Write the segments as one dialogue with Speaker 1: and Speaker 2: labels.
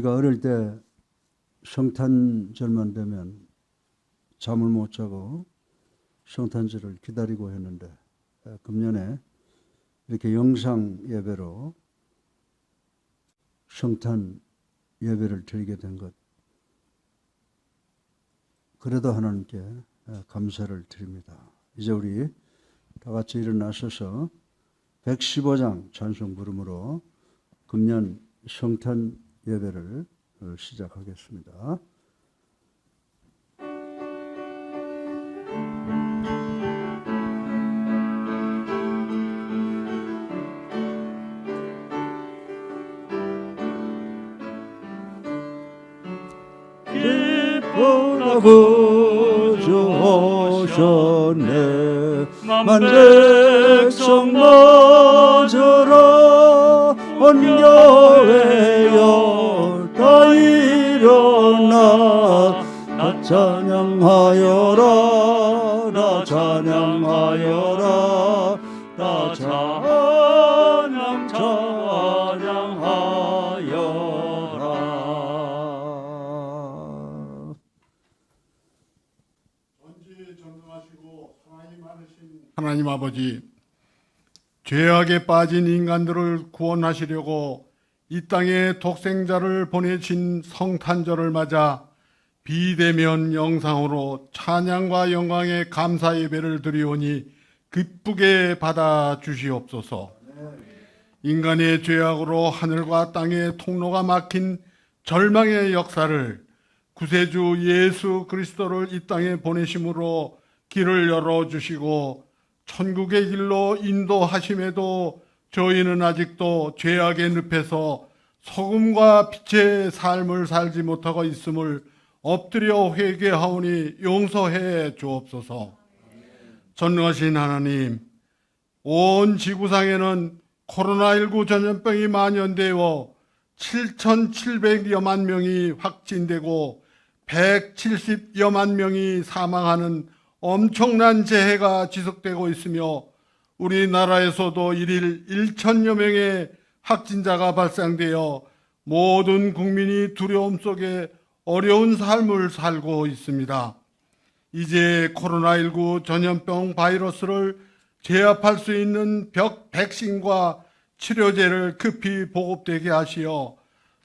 Speaker 1: 우리가 어릴 때 성탄절만 되면 잠을 못 자고 성탄절을 기다리고 했는데, 금년에 이렇게 영상 예배로 성탄 예배를 드리게 된 것, 그래도 하나님께 감사를 드립니다. 이제 우리 다 같이 일어나셔서 115장 찬송 부름으로 금년 성탄 예배를 시작하겠습니다. 구주 오셨네. 만백성 맞으라. 온 교회여 다 일어나. 다 찬양하여라. 다 찬양하여라. 다
Speaker 2: 하나님 아버지, 죄악에 빠진 인간들을 구원하시려고 이 땅에 독생자를 보내신 성탄절을 맞아 비대면 영상으로 찬양과 영광의 감사 예배를 드리오니 기쁘게 받아 주시옵소서. 인간의 죄악으로 하늘과 땅의 통로가 막힌 절망의 역사를 구세주 예수 그리스도를 이 땅에 보내심으로 길을 열어주시고 천국의 길로 인도하심에도 저희는 아직도 죄악의 늪에서 소금과 빛의 삶을 살지 못하고 있음을 엎드려 회개하오니 용서해 주옵소서. 전능하신 하나님, 온 지구상에는 코로나19 전염병이 만연되어 7,700여만 명이 확진되고 170여만 명이 사망하는 엄청난 재해가 지속되고 있으며 우리나라에서도 일일 1,000여 명의 확진자가 발생되어 모든 국민이 두려움 속에 어려운 삶을 살고 있습니다. 이제 코로나19 전염병 바이러스를 제압할 수 있는 백신과 치료제를 급히 보급되게 하시어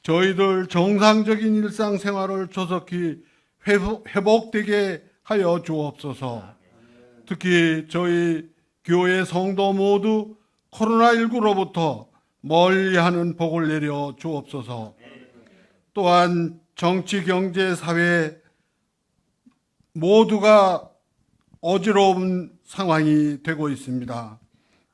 Speaker 2: 저희들 정상적인 일상생활을 조속히 회복되게 하여 주옵소서. 특히 저희 교회 성도 모두 코로나19로부터 멀리하는 복을 내려 주옵소서. 또한 정치, 경제, 사회 모두가 어지러운 상황이 되고 있습니다.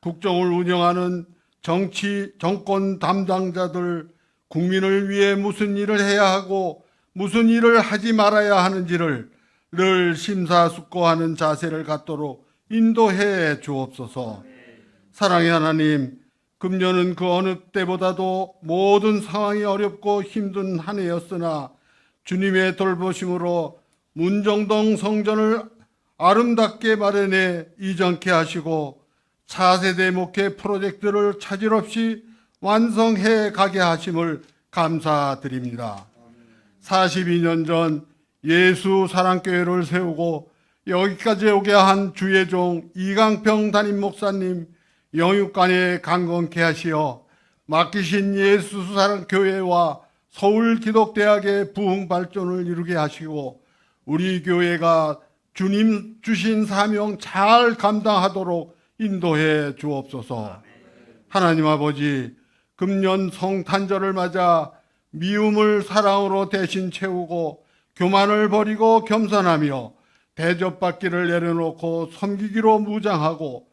Speaker 2: 국정을 운영하는 정권 담당자들, 국민을 위해 무슨 일을 해야 하고 무슨 일을 하지 말아야 하는지를 늘 심사숙고하는 자세를 갖도록 인도해 주옵소서. 사랑의 하나님, 금년은 그 어느 때보다도 모든 상황이 어렵고 힘든 한 해였으나 주님의 돌보심으로 문정동 성전을 아름답게 마련해 이전케 하시고 차세대 목회 프로젝트를 차질 없이 완성해 가게 하심을 감사드립니다. 42년 전 예수 사랑교회를 세우고 여기까지 오게 한 주의 종 이강평 담임 목사님 영육간에 강건케 하시어 맡기신 예수 사랑교회와 서울기독대학의 부흥 발전을 이루게 하시고 우리 교회가 주님 주신 사명 잘 감당하도록 인도해 주옵소서. 하나님 아버지, 금년 성탄절을 맞아 미움을 사랑으로 대신 채우고 교만을 버리고 겸손하며 대접받기를 내려놓고 섬기기로 무장하고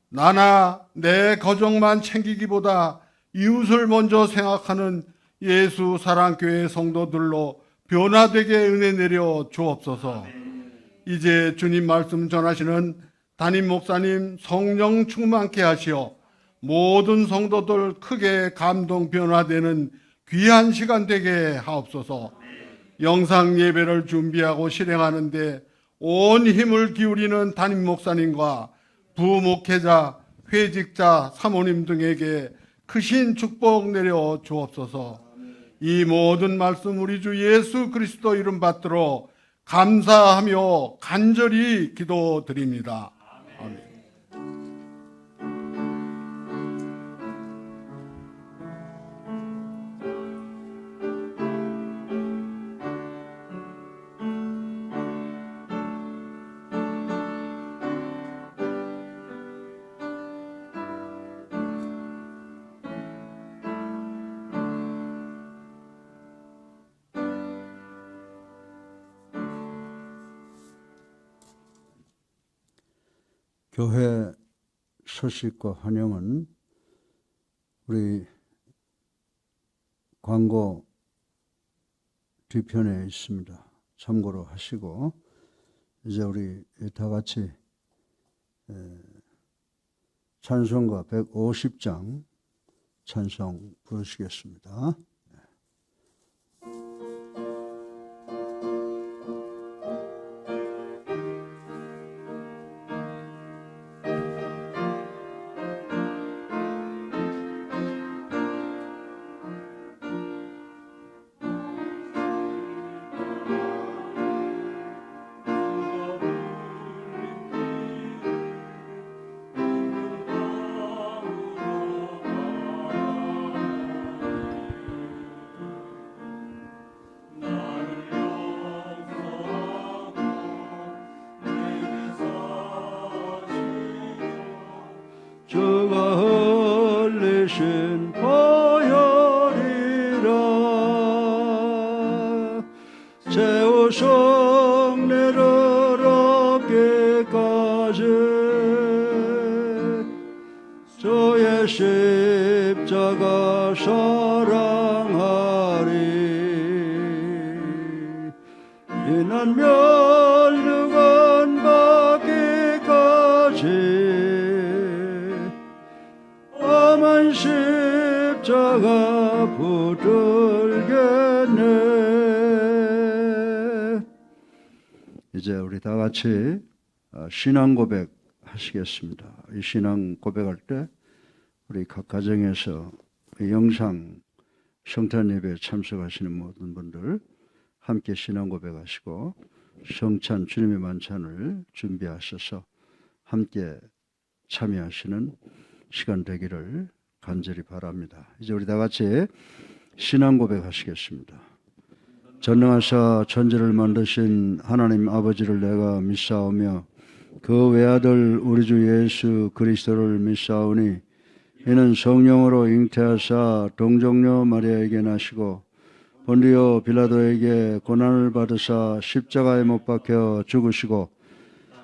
Speaker 2: 나나 내 가족만 챙기기보다 이웃을 먼저 생각하는 예수 사랑교회 성도들로 변화되게 은혜 내려 주옵소서. 이제 주님 말씀 전하시는 담임 목사님 성령 충만케 하시어 모든 성도들 크게 감동 변화되는 귀한 시간 되게 하옵소서. 영상 예배를 준비하고 실행하는데 온 힘을 기울이는 담임 목사님과 부목회자, 회직자, 사모님 등에게 크신 축복 내려 주옵소서. 이 모든 말씀 우리 주 예수 그리스도 이름 받들어 감사하며 간절히 기도드립니다. 아멘.
Speaker 3: 교회 소식과 환영은 우리 광고 뒤편에 있습니다. 참고로 하시고 이제 우리 다 같이 찬송가 150장 찬송 부르시겠습니다. 주가 흘리신 보혈이라 죄와 성례를 얻기까지 주의 십자가 사랑하리 이난 멸류관 받기까지 험한 십자가 붙들겠네. 이제 우리 다 같이 신앙 고백 하시겠습니다. 이 신앙 고백할 때 우리 각 가정에서 영상 성탄 예배에 참석하시는 모든 분들 함께 신앙 고백하시고 성찬 주님의 만찬을 준비하셔서 함께 참여하시는 시간 되기를 간절히 바랍니다. 이제 우리 다 같이 신앙 고백하시겠습니다. 전능하사 천지를 만드신 하나님 아버지를 내가 믿사오며 그 외아들 우리 주 예수 그리스도를 믿사오니 이는 성령으로 잉태하사 동정녀 마리아에게 나시고 본디오 빌라도에게 고난을 받으사 십자가에 못 박혀 죽으시고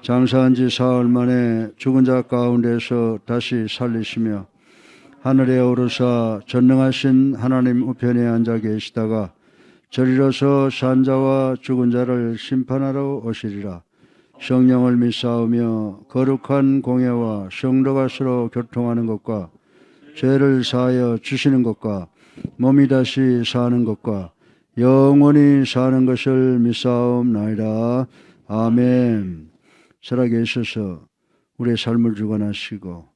Speaker 3: 장사한 지 사흘 만에 죽은 자 가운데서 다시 살리시며 하늘에 오르사 전능하신 하나님 우편에 앉아 계시다가 저리로서 산 자와 죽은 자를 심판하러 오시리라. 성령을 믿사오며 거룩한 공예와 성도가 서로 교통하는 것과 죄를 사하여 주시는 것과 몸이 다시 사는 것과 영원히 사는 것을 믿사옵나이다. 아멘. 살아계셔서 우리의 삶을 주관하시고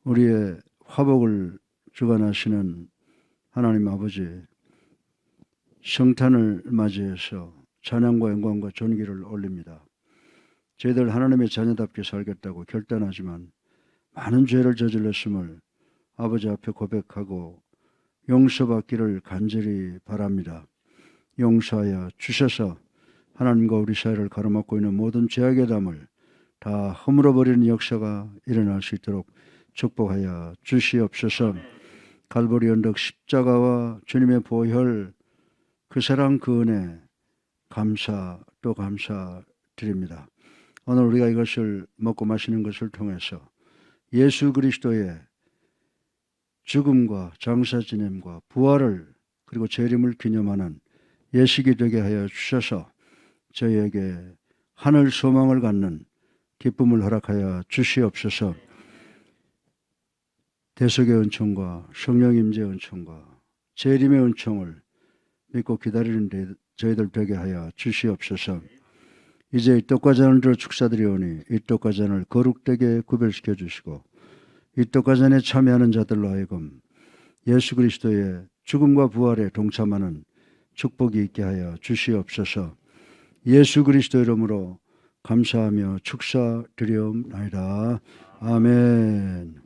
Speaker 3: 우리의 화복을 주관하시는 하나님 아버지, 성탄을 맞이해서 찬양과 영광과 존귀를 올립니다. 저희들 하나님의 자녀답게 살겠다고 결단하지만 많은 죄를 저질렀음을 아버지 앞에 고백하고 용서받기를 간절히 바랍니다. 용서하여 주셔서 하나님과 우리 사이를 가로막고 있는 모든 죄악의 담을 다 허물어버리는 역사가 일어날 수 있도록 축복하여 주시옵소서. 갈보리 언덕 십자가와 주님의 보혈, 그 사랑 그 은혜 감사 또 감사드립니다. 오늘 우리가 이것을 먹고 마시는 것을 통해서 예수 그리스도의 죽음과 장사 지냄과 부활을 그리고 재림을 기념하는 예식이 되게 하여 주셔서 저희에게 하늘 소망을 갖는 기쁨을 허락하여 주시옵소서. 대속의 은총과 성령 임재의 은총과 재림의 은총을 믿고 기다리는 저희들 되게 하여 주시옵소서. 이제 이 떡과 잔을 들어 축사드리오니 이 떡과 잔을 거룩되게 구별시켜 주시고 이 떡과 잔에 참여하는 자들로 하여금 예수 그리스도의 죽음과 부활에 동참하는 축복이 있게 하여 주시옵소서. 예수 그리스도 이름으로 감사하며 축사드리옵나이다. 아멘.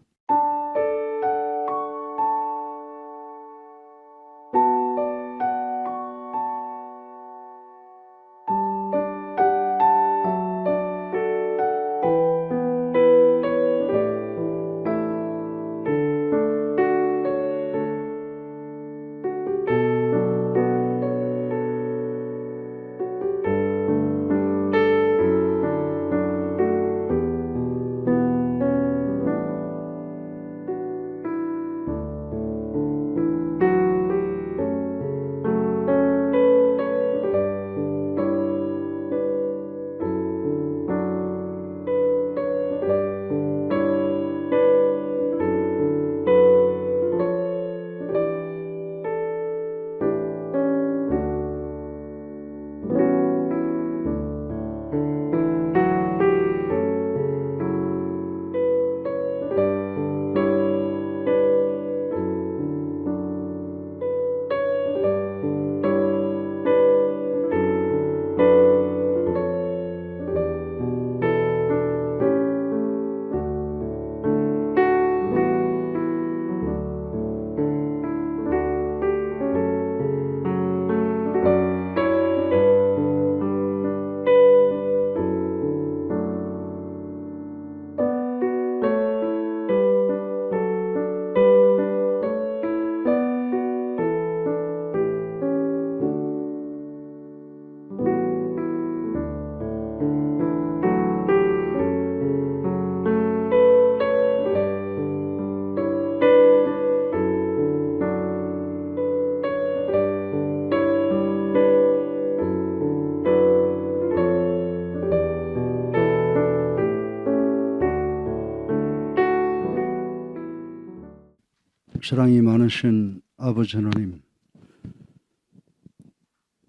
Speaker 3: 사랑이 많으신 아버지 하나님,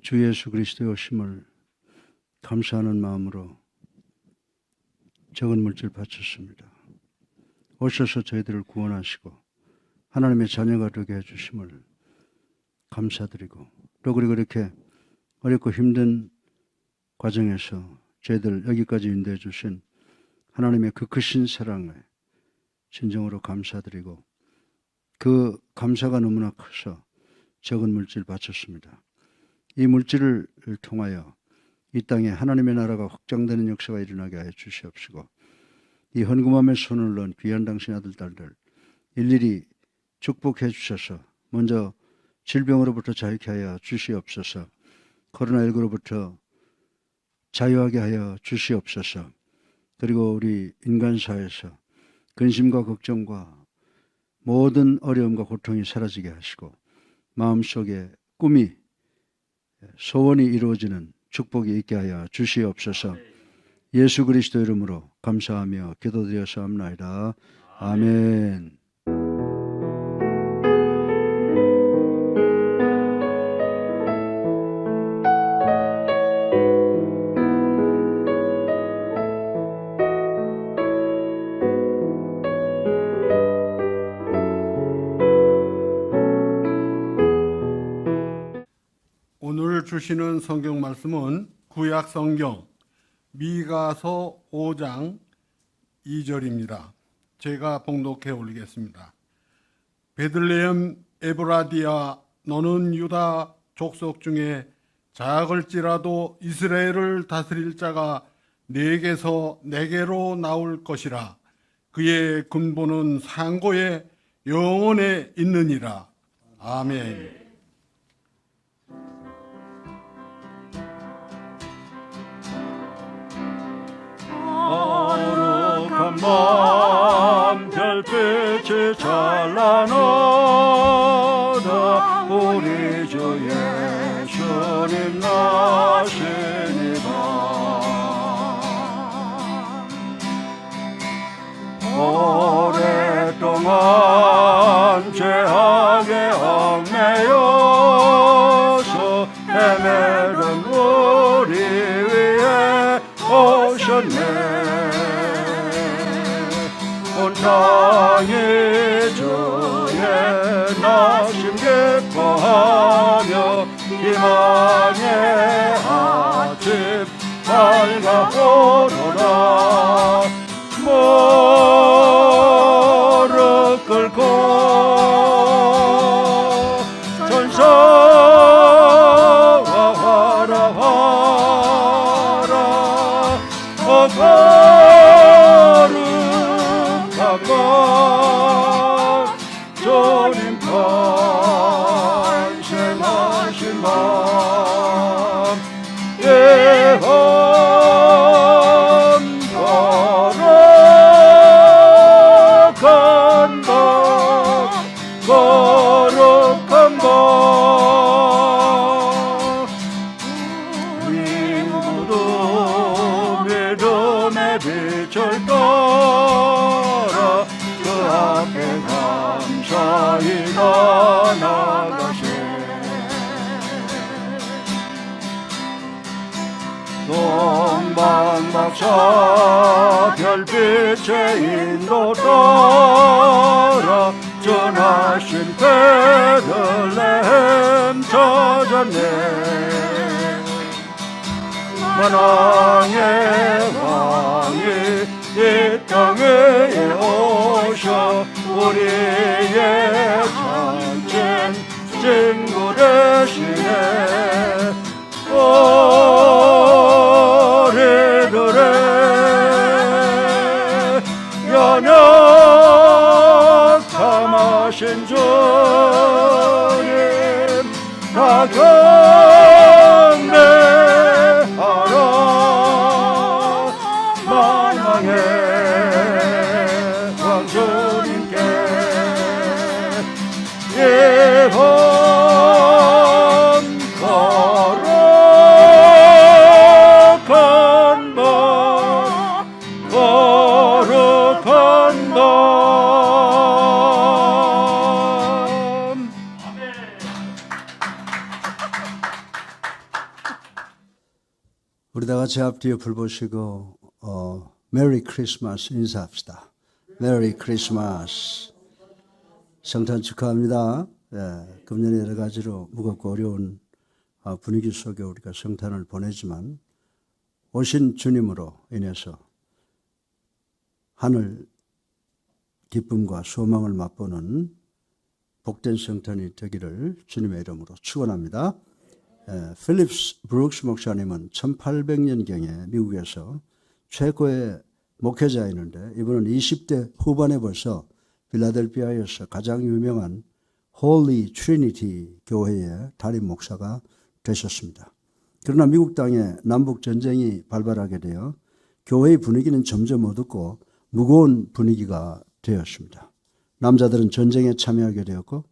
Speaker 3: 주 예수 그리스도의 오심을 감사하는 마음으로 적은 물질 바쳤습니다. 오셔서 저희들을 구원하시고 하나님의 자녀가 되게 해주심을 감사드리고, 또 그리고 이렇게 어렵고 힘든 과정에서 저희들 여기까지 인도해 주신 하나님의 그 크신 사랑에 진정으로 감사드리고, 그 감사가 너무나 커서 적은 물질 바쳤습니다. 이 물질을 통하여 이 땅에 하나님의 나라가 확장되는 역사가 일어나게 하여 주시옵시고, 이 헌금함에 손을 넣은 귀한 당신 아들 딸들 일일이 축복해 주셔서 먼저 질병으로부터 자유케 하여 주시옵소서. 코로나19로부터 자유하게 하여 주시옵소서. 그리고 우리 인간사회에서 근심과 걱정과 모든 어려움과 고통이 사라지게 하시고, 마음속에 꿈이, 소원이 이루어지는 축복이 있게 하여 주시옵소서. 예수 그리스도 이름으로 감사하며 기도드렸사옵나이다. 아멘.
Speaker 2: 오늘 주시는 성경 말씀은 구약 성경 미가서 5장 2절입니다. 제가 봉독해 올리겠습니다. 베들레헴 에브라디아, 너는 유다 족속 중에 작을지라도 이스라엘을 다스릴 자가 네게서 내게로 나올 것이라. 그의 근본은 상고에 영원에 있느니라. 아멘.
Speaker 1: 거룩한 밤 별빛이 찬란하다. 우리 주 예수님 나시니라. 오랫동안 죄악에 얽매여서 헤매던 우리 위에 오셨네. 온 땅이 주의 나심 깊어 희망의 아침 밝아오르라. 무릎 꿇고 전사와 화라하라. 거룩하고 주님 탄생하신 밤 예언 거룩한 밤 우리 모두 믿음의 빛을 따라 그 앞에 감사히 나아가세. 동방박사 별빛의 인도 따라 전하신 베들레헴 찾았네. 만왕의 왕이 이 땅에 오셔 우리의 전쟁 친구 되시네. 우리들의 연약함하신 주님 다 경배하라. 만왕의 왕주님께 예언 거룩한 밤 거룩한 밤.
Speaker 3: 우리 다 같이 앞뒤에 불 보시고 메리 크리스마스 인사합시다. 메리 크리스마스. 성탄 축하합니다. 금년에 여러 가지로 무겁고 어려운 분위기 속에 우리가 성탄을 보내지만 오신 주님으로 인해서 하늘 기쁨과 소망을 맛보는 복된 성탄이 되기를 주님의 이름으로 축원합니다. 필립스 브룩스 목사님은 1800년경에 미국에서 최고의 목회자였는데 이분은 20대 후반에 벌써 필라델피아에서 가장 유명한 홀리 트리니티 교회의 담임 목사가 되셨습니다. 그러나 미국 땅에 남북 전쟁이 발발하게 되어 교회의 분위기는 점점 어둡고 무거운 분위기가 되었습니다. 남자들은 전쟁에 참여하게 되었고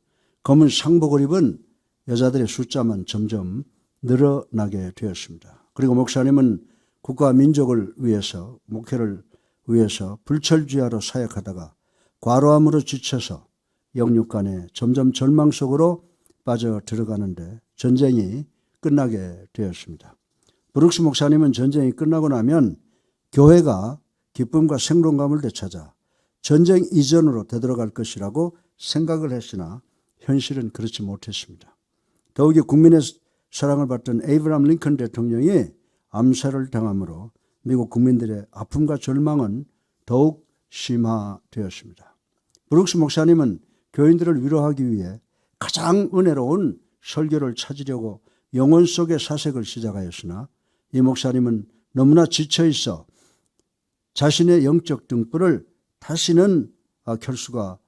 Speaker 3: 검은 상복을 입은 여자들의 숫자만 점점 늘어나게 되었습니다. 그리고 목사님은 국가 민족을 위해서 목회를 위해서 불철주야로 사역하다가 과로함으로 지쳐서 영육간에 점점 절망 속으로 빠져 들어가는데 전쟁이 끝나게 되었습니다. 브룩스 목사님은 전쟁이 끝나고 나면 교회가 기쁨과 생동감을 되찾아 전쟁 이전으로 되돌아갈 것이라고 생각을 했으나 현실은 그렇지 못했습니다. 더욱이 국민의 사랑을 받던 에이브람 링컨 대통령이 암살을 당함으로 미국 국민들의 아픔과 절망은 더욱 심화되었습니다. 브룩스 목사님은 교인들을 위로하기 위해 가장 은혜로운 설교를 찾으려고 영혼 속의 사색을 시작하였으나 이 목사님은 너무나 지쳐있어 자신의 영적 등불을 다시는 켤 수가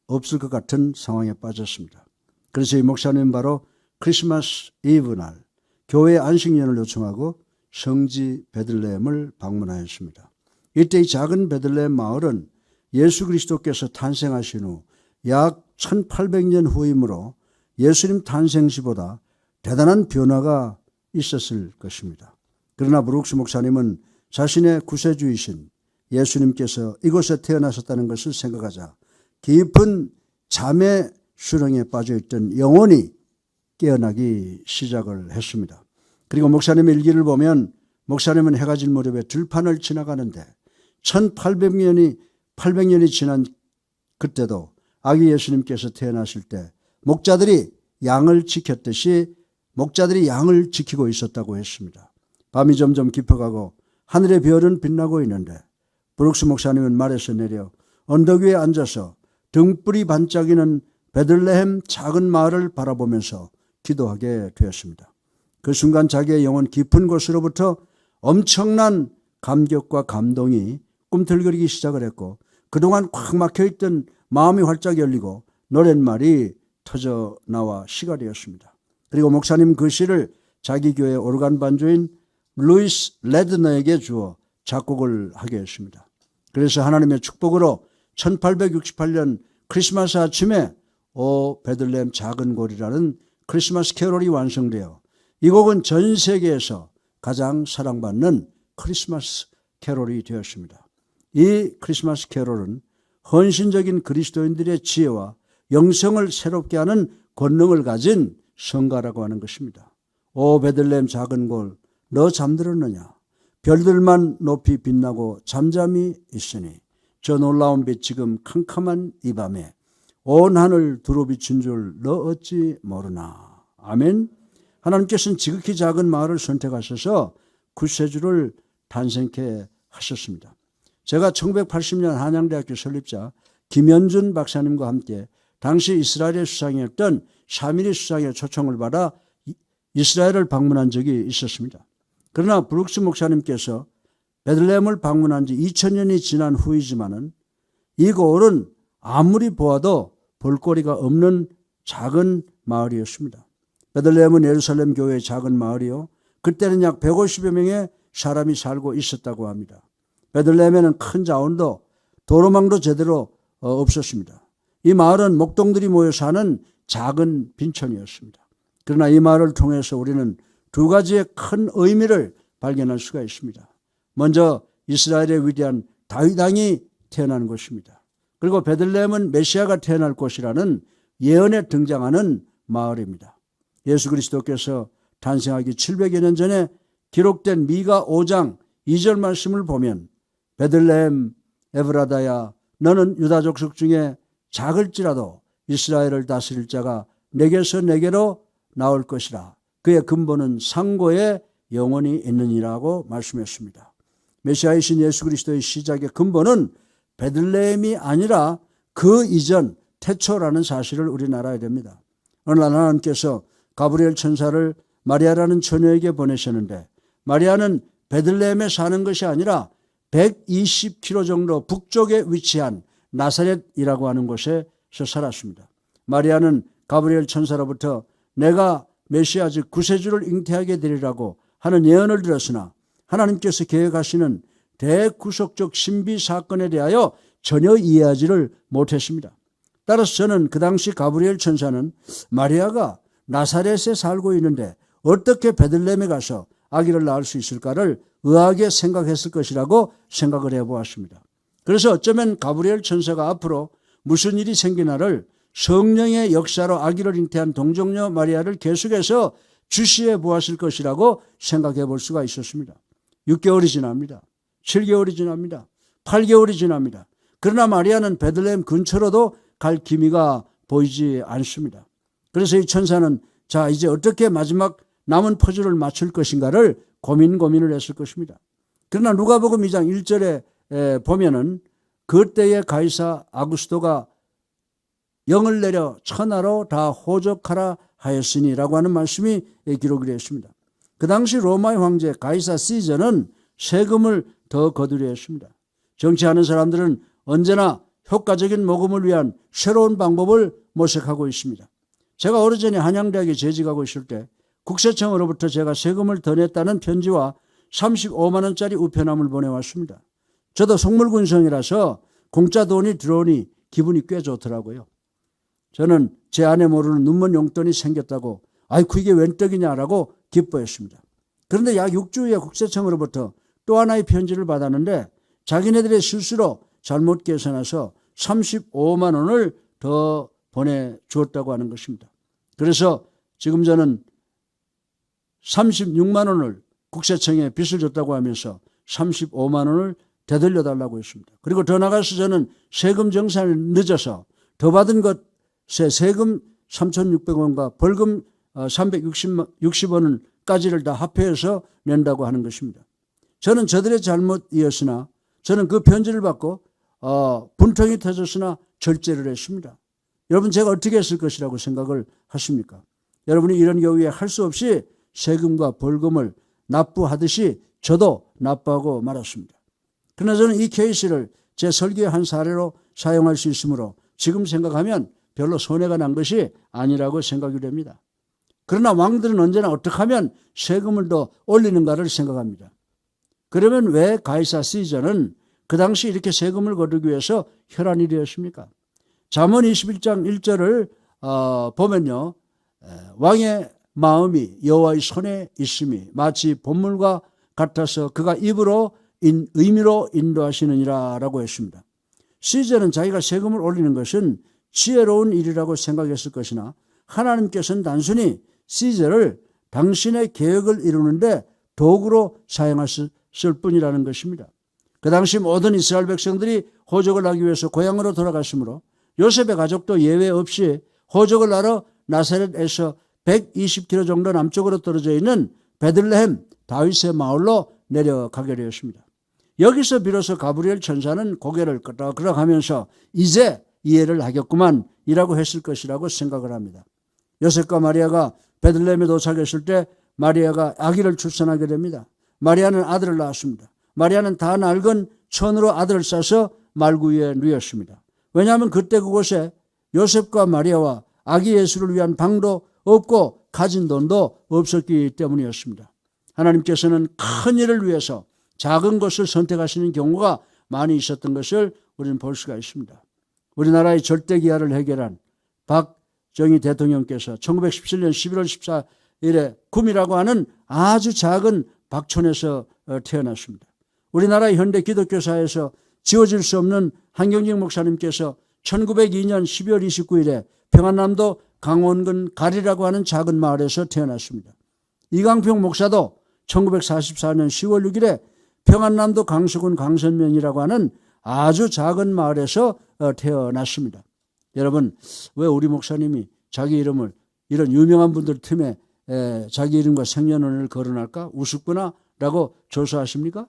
Speaker 3: 없을 것 같은 상황에 빠졌습니다. 그래서 이 목사님은 바로 크리스마스 이브 날 교회 안식년을 요청하고 성지 베들레헴을 방문하였습니다. 이때 이 작은 베들레헴 마을은 예수 그리스도께서 탄생하신 후 약 1800년 후이므로 예수님 탄생시보다 대단한 변화가 있었을 것입니다. 그러나 브룩스 목사님은 자신의 구세주이신 예수님께서 이곳에 태어나셨다는 것을 생각하자 깊은 잠의 수렁에 빠져있던 영혼이 깨어나기 시작을 했습니다. 그리고 목사님의 일기를 보면 목사님은 해가 질 무렵에 들판을 지나가는데 1800년이 지난 그때도 아기 예수님께서 태어나실 때 목자들이 양을 지켰듯이 목자들이 양을 지키고 있었다고 했습니다. 밤이 점점 깊어가고 하늘의 별은 빛나고 있는데 브룩스 목사님은 말에서 내려 언덕 위에 앉아서 등불이 반짝이는 베들레헴 작은 마을을 바라보면서 기도하게 되었습니다. 그 순간 자기의 영혼 깊은 곳으로부터 엄청난 감격과 감동이 꿈틀거리기 시작을 했고 그동안 꽉 막혀있던 마음이 활짝 열리고 노랫말이 터져 나와 시가 되었습니다. 그리고 목사님 그 시를 자기 교회 오르간 반주인 루이스 레드너에게 주어 작곡을 하게 했습니다. 그래서 하나님의 축복으로 1868년 크리스마스 아침에 오 베들레헴 작은 골이라는 크리스마스 캐롤이 완성되어 이 곡은 전 세계에서 가장 사랑받는 크리스마스 캐롤이 되었습니다. 이 크리스마스 캐롤은 헌신적인 그리스도인들의 지혜와 영성을 새롭게 하는 권능을 가진 성가라고 하는 것입니다. 오 베들레헴 작은 골, 너 잠들었느냐? 별들만 높이 빛나고 잠잠히 있으니 저 놀라운 빛 지금 캄캄한 이 밤에 온 하늘 두루 비춘 줄 너 어찌 모르나. 아멘. 하나님께서는 지극히 작은 마을을 선택하셔서 구세주를 탄생케 하셨습니다. 제가 1980년 한양대학교 설립자 김현준 박사님과 함께 당시 이스라엘의 수상이었던 샤미리 수상의 초청을 받아 이스라엘을 방문한 적이 있었습니다. 그러나 브룩스 목사님께서 베들레헴을 방문한 지 2000년이 지난 후이지만은 이 고을은 아무리 보아도 볼거리가 없는 작은 마을이었습니다. 베들레헴은 예루살렘 교회의 작은 마을이요. 그때는 약 150여 명의 사람이 살고 있었다고 합니다. 베들레헴에는 큰 자원도 도로망도 제대로 없었습니다. 이 마을은 목동들이 모여 사는 작은 빈촌이었습니다. 그러나 이 마을을 통해서 우리는 두 가지의 큰 의미를 발견할 수가 있습니다. 먼저 이스라엘의 위대한 다윗 왕이 태어난 곳입니다. 그리고 베들레헴은 메시아가 태어날 곳이라는 예언에 등장하는 마을입니다. 예수 그리스도께서 탄생하기 700여 년 전에 기록된 미가 5장 2절 말씀을 보면 베들레헴 에브라다야 너는 유다 족속 중에 작을지라도 이스라엘을 다스릴 자가 내게서 내게로 나올 것이라. 그의 근본은 상고에 영원히 있느니라고 말씀했습니다. 메시아이신 예수 그리스도의 시작의 근본은 베들레헴이 아니라 그 이전 태초라는 사실을 우리는 알아야 됩니다. 어느 날 하나님께서 가브리엘 천사를 마리아라는 처녀에게 보내셨는데 마리아는 베들레헴에 사는 것이 아니라 120km 정도 북쪽에 위치한 나사렛이라고 하는 곳에서 살았습니다. 마리아는 가브리엘 천사로부터 내가 메시아 즉 구세주를 잉태하게 되리라고 하는 예언을 들었으나 하나님께서 계획하시는 대구속적 신비 사건에 대하여 전혀 이해하지를 못했습니다. 따라서 저는 그 당시 가브리엘 천사는 마리아가 나사렛에 살고 있는데 어떻게 베들레헴에 가서 아기를 낳을 수 있을까를 의아하게 생각했을 것이라고 생각을 해보았습니다. 그래서 어쩌면 가브리엘 천사가 앞으로 무슨 일이 생기나를 성령의 역사로 아기를 잉태한 동정녀 마리아를 계속해서 주시해 보았을 것이라고 생각해 볼 수가 있었습니다. 6개월이 지납니다. 7개월이 지납니다. 8개월이 지납니다. 그러나 마리아는 베들레헴 근처로도 갈 기미가 보이지 않습니다. 그래서 이 천사는 자 이제 어떻게 마지막 남은 퍼즐을 맞출 것인가를 고민을 했을 것입니다. 그러나 누가복음 2장 1절에 보면은 그때에 가이사 아구스토가 영을 내려 천하로 다 호적하라 하였으니라고 하는 말씀이 기록이 되어 있습니다. 그 당시 로마의 황제 가이사 시저는 세금을 더 거두려 했습니다. 정치하는 사람들은 언제나 효과적인 모금을 위한 새로운 방법을 모색하고 있습니다. 제가 오래전에 한양대학에 재직하고 있을 때 국세청으로부터 제가 세금을 더 냈다는 편지와 35만 원짜리 우편함을 보내왔습니다. 저도 속물군성이라서 공짜 돈이 들어오니 기분이 꽤 좋더라고요. 저는 제 안에 모르는 눈먼 용돈이 생겼다고 아이고 이게 웬 떡이냐라고 기뻐했습니다. 그런데 약 6주 후에 국세청으로부터 또 하나의 편지를 받았는데 자기네들의 실수로 잘못 계산해서 35만 원을 더 보내주었다고 하는 것입니다. 그래서 지금 저는 36만 원을 국세청에 빚을 줬다고 하면서 35만 원을 되돌려달라고 했습니다. 그리고 더 나가서 저는 세금 정산을 늦어서 더 받은 것에 세금 3,600원과 벌금 360원까지를 다 합해서 낸다고 하는 것입니다. 저는 저들의 잘못이었으나 저는 그 편지를 받고 분통이 터졌으나 절제를 했습니다. 여러분 제가 어떻게 했을 것이라고 생각을 하십니까? 여러분이 이런 경우에 할 수 없이 세금과 벌금을 납부하듯이 저도 납부하고 말았습니다. 그러나 저는 이 케이스를 제 설교의 한 사례로 사용할 수 있으므로 지금 생각하면 별로 손해가 난 것이 아니라고 생각이 됩니다. 그러나 왕들은 언제나 어떻게 하면 세금을 더 올리는가를 생각합니다. 그러면 왜 가이사 시저는 그 당시 이렇게 세금을 거두기 위해서 혈안이 되었습니까? 잠언 21장 1절을 보면요. 왕의 마음이 여호와의 손에 있음이 마치 본물과 같아서 그가 입으로 의미로 인도하시느니라 라고 했습니다. 시저는 자기가 세금을 올리는 것은 지혜로운 일이라고 생각했을 것이나 하나님께서는 단순히 시저를 당신의 계획을 이루는데 도구로 사용하셨을 뿐이라는 것입니다. 그 당시 모든 이스라엘 백성들이 호적을 하기 위해서 고향으로 돌아갔으므로 요셉의 가족도 예외 없이 호적을 하러 나사렛에서 120km 정도 남쪽으로 떨어져 있는 베들레헴 다윗의 마을로 내려가게 되었습니다. 여기서 비로소 가브리엘 천사는 고개를 끄덕끄덕하면서 이제 이해를 하겠구만 이라고 했을 것이라고 생각을 합니다. 요셉과 마리아가 베들레헴에 도착했을 때 마리아가 아기를 출산하게 됩니다. 마리아는 아들을 낳았습니다. 마리아는 다 낡은 천으로 아들을 싸서 말구 위에 누웠습니다. 왜냐하면 그때 그곳에 요셉과 마리아와 아기 예수를 위한 방도 없고 가진 돈도 없었기 때문이었습니다. 하나님께서는 큰 일을 위해서 작은 것을 선택하시는 경우가 많이 있었던 것을 우리는 볼 수가 있습니다. 우리나라의 절대기아를 해결한 박정희 대통령께서 1917년 11월 14일에 구미라고 하는 아주 작은 박촌에서 태어났습니다. 우리나라의 현대 기독교사에서 지워질 수 없는 한경직 목사님께서 1902년 12월 29일에 평안남도 강원군 가리라고 하는 작은 마을에서 태어났습니다. 이강평 목사도 1944년 10월 6일에 평안남도 강수군 강선면이라고 하는 아주 작은 마을에서 태어났습니다. 여러분 왜 우리 목사님이 자기 이름을 이런 유명한 분들 틈에 자기 이름과 생년월일을 거론할까? 우습구나 라고 조사하십니까?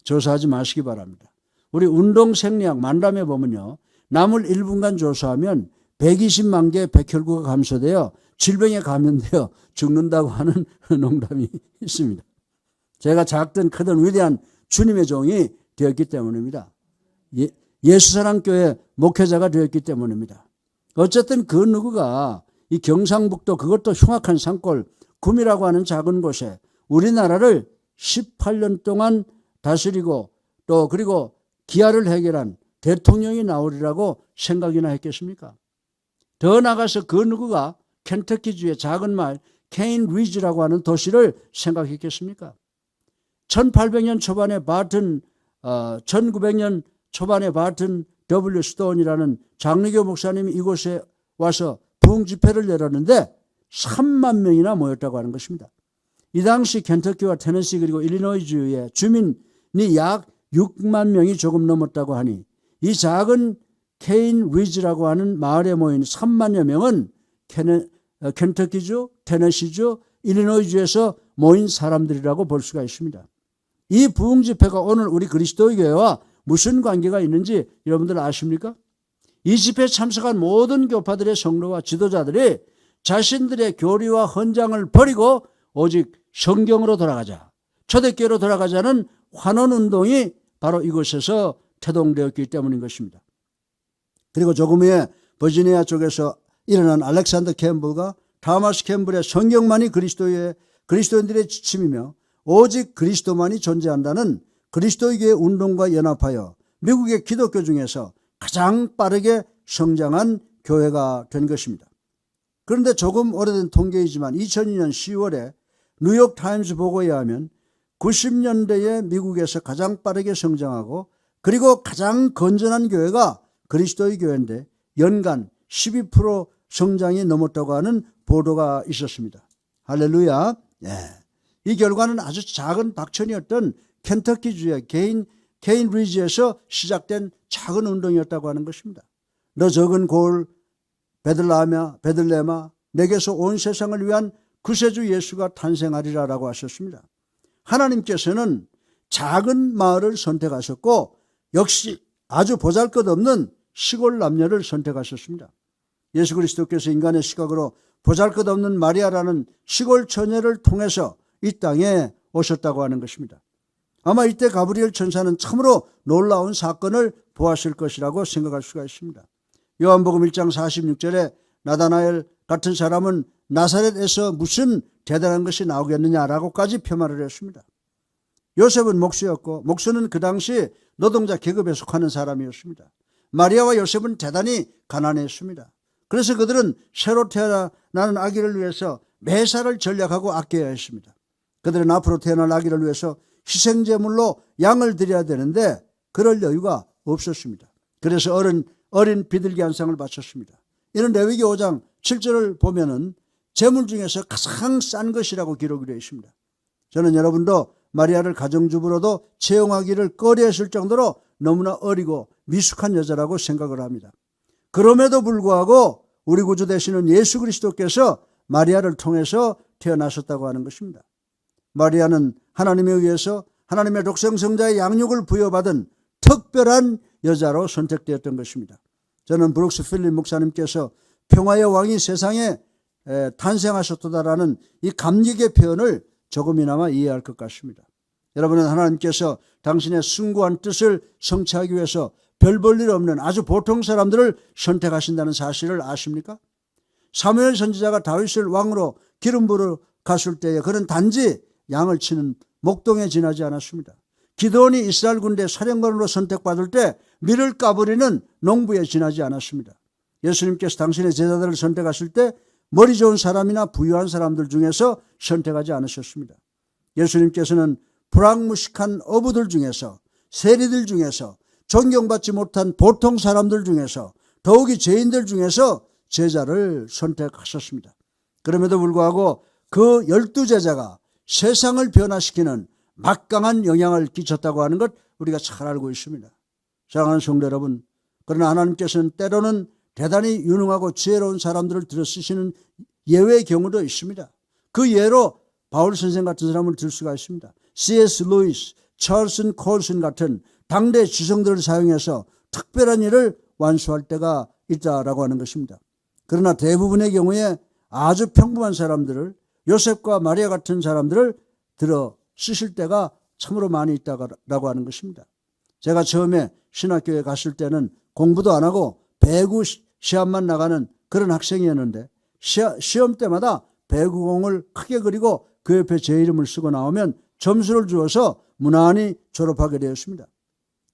Speaker 3: 조사하지 마시기 바랍니다. 우리 운동생리학 만담에 보면요. 남을 1분간 조사하면 120만 개의 백혈구가 감소되어 질병에 감염되어 죽는다고 하는 농담이 있습니다. 제가 작든 크든 위대한 주님의 종이 되었기 때문입니다. 예수사랑교회 목회자가 되었기 때문입니다. 어쨌든 그 누구가 이 경상북도 그것도 흉악한 산골 구미라고 하는 작은 곳에 우리나라를 18년 동안 다스리고 또 그리고 기아를 해결한 대통령이 나오리라고 생각이나 했겠습니까? 더 나가서 그 누구가 켄터키주의 작은 마을 케인 리지라고 하는 도시를 생각했겠습니까? 1800년 초반에 1900년 초반에 바튼 W. 스톤이라는 장로교 목사님이 이곳에 와서 부흥 집회를 열었는데 3만 명이나 모였다고 하는 것입니다. 이 당시 켄터키와 테네시 그리고 일리노이주의 주민이 약 6만 명이 조금 넘었다고 하니 이 작은 케인 리지라고 하는 마을에 모인 3만여 명은 켄터키주, 테네시주, 일리노이주에서 모인 사람들이라고 볼 수가 있습니다. 이 부흥 집회가 오늘 우리 그리스도의 교회와 무슨 관계가 있는지 여러분들 아십니까? 이 집회에 참석한 모든 교파들의 성도와 지도자들이 자신들의 교리와 헌장을 버리고 오직 성경으로 돌아가자, 초대교회로 돌아가자는 환원운동이 바로 이곳에서 태동되었기 때문인 것입니다. 그리고 조금 후에 버지니아 쪽에서 일어난 알렉산더 캠블과 타마스 캠블의 성경만이 그리스도인들의 지침이며 오직 그리스도만이 존재한다는 그리스도의 교회 운동과 연합하여 미국의 기독교 중에서 가장 빠르게 성장한 교회가 된 것입니다. 그런데 조금 오래된 통계이지만 2002년 10월에 뉴욕타임스 보고에 의하면 90년대에 미국에서 가장 빠르게 성장하고 그리고 가장 건전한 교회가 그리스도의 교회인데 연간 12% 성장이 넘었다고 하는 보도가 있었습니다. 할렐루야. 예. 이 결과는 아주 작은 박천이었던 켄터키주의 케인 리지에서 시작된 작은 운동이었다고 하는 것입니다. 너 적은 골 베들레헴아 내게서 온 세상을 위한 구세주 예수가 탄생하리라라고 하셨습니다. 하나님께서는 작은 마을을 선택하셨고 역시 아주 보잘것없는 시골 남녀를 선택하셨습니다. 예수 그리스도께서 인간의 시각으로 보잘것없는 마리아라는 시골 처녀를 통해서 이 땅에 오셨다고 하는 것입니다. 아마 이때 가브리엘 천사는 참으로 놀라운 사건을 보았을 것이라고 생각할 수가 있습니다. 요한복음 1장 46절에 나다나엘 같은 사람은 나사렛에서 무슨 대단한 것이 나오겠느냐라고까지 폄하를 했습니다. 요셉은 목수였고 목수는 그 당시 노동자 계급에 속하는 사람이었습니다. 마리아와 요셉은 대단히 가난했습니다. 그래서 그들은 새로 태어나는 아기를 위해서 매사를 전략하고 아껴야 했습니다. 그들은 앞으로 태어날 아기를 위해서 희생제물로 양을 드려야 되는데 그럴 여유가 없었습니다. 그래서 어린 비둘기 한 쌍을 바쳤습니다. 이는 레위기 5장 7절을 보면은 제물 중에서 가장 싼 것이라고 기록이 되어 있습니다. 저는 여러분도 마리아를 가정주부로도 채용하기를 꺼려했을 정도로 너무나 어리고 미숙한 여자라고 생각을 합니다. 그럼에도 불구하고 우리 구주 되시는 예수 그리스도께서 마리아를 통해서 태어나셨다고 하는 것입니다. 마리아는 하나님에 의해서 하나님의 독생성자의 양육을 부여받은 특별한 여자로 선택되었던 것입니다. 저는 브룩스 필립 목사님께서 평화의 왕이 세상에 탄생하셨다라는 이 감격의 표현을 조금이나마 이해할 것 같습니다. 여러분은 하나님께서 당신의 숭고한 뜻을 성취하기 위해서 별 볼 일 없는 아주 보통 사람들을 선택하신다는 사실을 아십니까? 사무엘 선지자가 다윗을 왕으로 기름 부으러 갔을 때에 그는 단지 양을 치는 목동에 지나지 않았습니다. 기드온이 이스라엘 군대 사령관으로 선택받을 때 밀을 까버리는 농부에 지나지 않았습니다. 예수님께서 당신의 제자들을 선택하실 때 머리 좋은 사람이나 부유한 사람들 중에서 선택하지 않으셨습니다. 예수님께서는 불황무식한 어부들 중에서, 세리들 중에서, 존경받지 못한 보통 사람들 중에서, 더욱이 죄인들 중에서 제자를 선택하셨습니다. 그럼에도 불구하고 그 12제자가 세상을 변화시키는 막강한 영향을 끼쳤다고 하는 것 우리가 잘 알고 있습니다. 사랑하는 성도 여러분, 그러나 하나님께서는 때로는 대단히 유능하고 지혜로운 사람들을 들어 쓰시는 예외의 경우도 있습니다. 그 예로 바울 선생 같은 사람을 들 수가 있습니다. C.S. 루이스, 찰슨 콜슨 같은 당대 지성들을 사용해서 특별한 일을 완수할 때가 있다라고 하는 것입니다. 그러나 대부분의 경우에 아주 평범한 사람들을, 요셉과 마리아 같은 사람들을 들어 쓰실 때가 참으로 많이 있다고 하는 것입니다. 제가 처음에 신학교에 갔을 때는 공부도 안 하고 배구 시합만 나가는 그런 학생이었는데 시험 때마다 배구공을 크게 그리고 그 옆에 제 이름을 쓰고 나오면 점수를 주어서 무난히 졸업하게 되었습니다.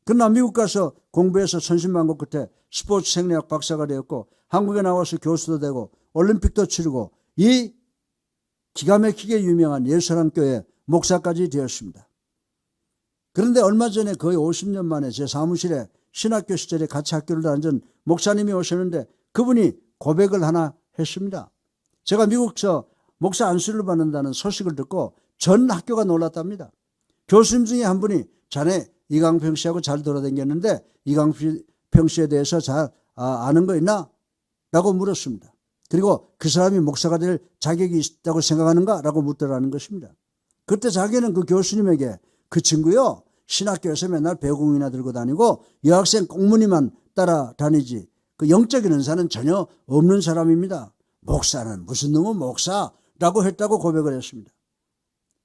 Speaker 3: 그러나 미국 가서 공부해서 천신만고 끝에 스포츠 생리학 박사가 되었고 한국에 나와서 교수도 되고 올림픽도 치르고 이 기가 막히게 유명한 예수사랑교회 목사까지 되었습니다. 그런데 얼마 전에 거의 50년 만에 제 사무실에 신학교 시절에 같이 학교를 다니던 목사님이 오셨는데 그분이 고백을 하나 했습니다. 제가 미국에서 목사 안수를 받는다는 소식을 듣고 전 학교가 놀랐답니다. 교수님 중에 한 분이 자네 이강평 씨하고 잘 돌아다녔는데 이강평 씨에 대해서 잘 아는 거 있나? 라고 물었습니다. 그리고 그 사람이 목사가 될 자격이 있다고 생각하는가? 라고 묻더라는 것입니다. 그때 자기는 그 교수님에게 그 친구요, 신학교에서 맨날 배구공이나 들고 다니고 여학생 꽁무니만 따라다니지 그 영적인 은사는 전혀 없는 사람입니다. 목사는 무슨 놈은 목사라고 했다고 고백을 했습니다.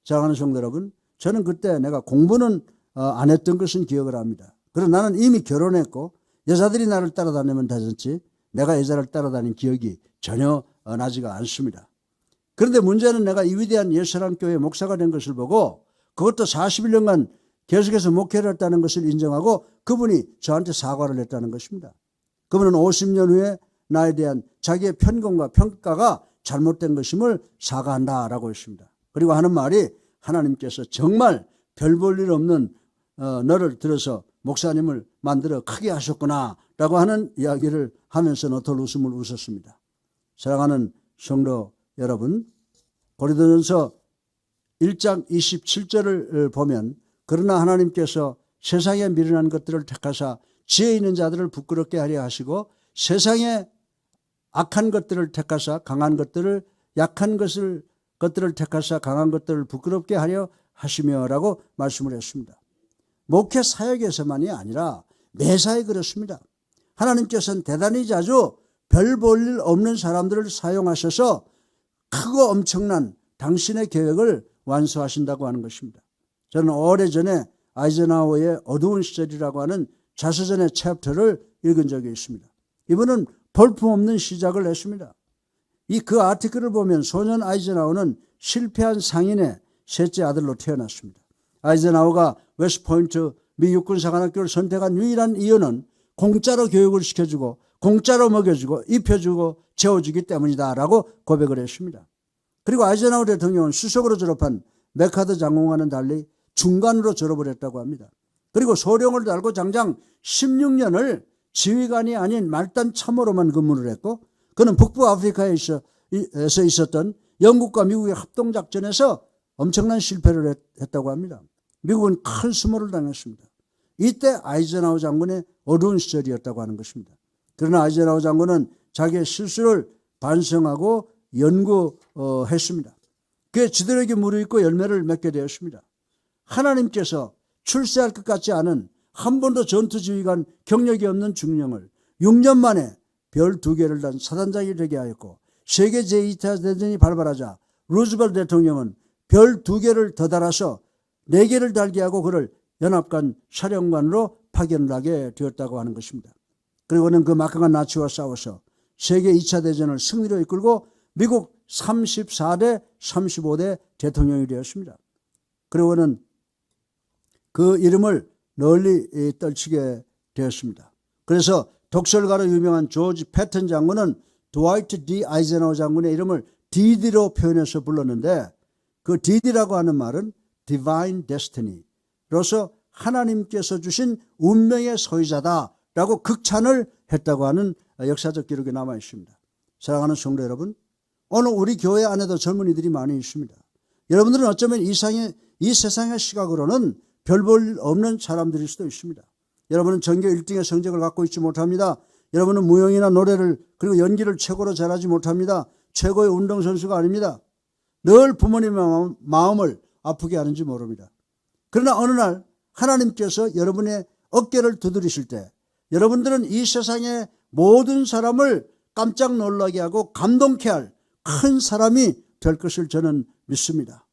Speaker 3: 사랑하는 성도 여러분, 저는 그때 내가 공부는 안 했던 것은 기억을 합니다. 그러나 나는 이미 결혼했고 여자들이 나를 따라다니면 되겠지 내가 여자를 따라다닌 기억이 전혀 나지가 않습니다. 그런데 문제는 내가 이 위대한 예수사랑교회 목사가 된 것을 보고 그것도 41년간 계속해서 목회를 했다는 것을 인정하고 그분이 저한테 사과를 했다는 것입니다. 그분은 50년 후에 나에 대한 자기의 편견과 평가가 잘못된 것임을 사과한다라고 했습니다. 그리고 하는 말이 하나님께서 정말 별 볼 일 없는 너를 들어서 목사님을 만들어 크게 하셨구나 라고 하는 이야기를 하면서 너털 웃음을 웃었습니다. 사랑하는 성도 여러분, 고린도전서 1장 27절을 보면 그러나 하나님께서 세상에 미련한 것들을 택하사 지혜 있는 자들을 부끄럽게 하려 하시고 세상에 악한 것들을 택하사 강한 것들을 약한 것을 것들을 택하사 강한 것들을 부끄럽게 하려 하시며라고 말씀을 했습니다. 목회 사역에서만이 아니라 매사에 그렇습니다. 하나님께서는 대단히 자주 별 볼 일 없는 사람들을 사용하셔서 크고 엄청난 당신의 계획을 완수하신다고 하는 것입니다. 저는 오래전에 아이젠하워의 어두운 시절이라고 하는 자서전의 챕터를 읽은 적이 있습니다. 이분은 볼품없는 시작을 했습니다. 그 아티클을 보면 소년 아이젠하워는 실패한 상인의 셋째 아들로 태어났습니다. 아이젠하워가 웨스트포인트 미 육군사관학교를 선택한 유일한 이유는 공짜로 교육을 시켜주고 공짜로 먹여주고 입혀주고 재워주기 때문이다라고 고백을 했습니다. 그리고 아이젠하워 대통령은 수석으로 졸업한 맥카더 장군과는 달리 중간으로 졸업을 했다고 합니다. 그리고 소령을 달고 장장 16년을 지휘관이 아닌 말단 참모로만 근무를 했고, 그는 북부 아프리카에서 있었던 영국과 미국의 합동작전에서 엄청난 실패를 했다고 합니다. 미국은 큰 수모를 당했습니다. 이때 아이젠하워 장군의 어두운 시절이었다고 하는 것입니다. 그러나 아이젠하워 장군은 자기의 실수를 반성하고 연구했습니다. 그의 지도력이 무르익고 열매를 맺게 되었습니다. 하나님께서 출세할 것 같지 않은 한 번도 전투지휘관 경력이 없는 중령을 6년 만에 별 2개를 단 사단장이 되게 하였고, 세계 제2차 대전이 발발하자 루즈벨트 대통령은 별 2개를 더 달아서 4개를 달게 하고 그를 연합관 사령관으로 파견을 하게 되었다고 하는 것입니다. 그리고 그는 그 막강한 나치와 싸워서 세계 2차 대전을 승리로 이끌고 미국 34대 35대 대통령이 되었습니다. 그리고 그는 그 이름을 널리 떨치게 되었습니다. 그래서 독설가로 유명한 조지 패턴 장군은 드와이트 D 아이젠하워 장군의 이름을 DD로 표현해서 불렀는데, 그 DD라고 하는 말은 Divine Destiny로서 하나님께서 주신 운명의 소유자다라고 극찬을 했다고 하는 역사적 기록이 남아 있습니다. 사랑하는 성도 여러분, 오늘 우리 교회 안에도 젊은이들이 많이 있습니다. 여러분들은 어쩌면 이 세상의 시각으로는 별 볼 일 없는 사람들일 수도 있습니다. 여러분은 전교 1등의 성적을 갖고 있지 못합니다. 여러분은 무용이나 노래를 그리고 연기를 최고로 잘하지 못합니다. 최고의 운동선수가 아닙니다. 늘 부모님의 마음을 아프게 하는지 모릅니다. 그러나 어느 날 하나님께서 여러분의 어깨를 두드리실 때 여러분들은 이 세상의 모든 사람을 깜짝 놀라게 하고 감동케 할 큰 사람이 될 것을 저는 믿습니다.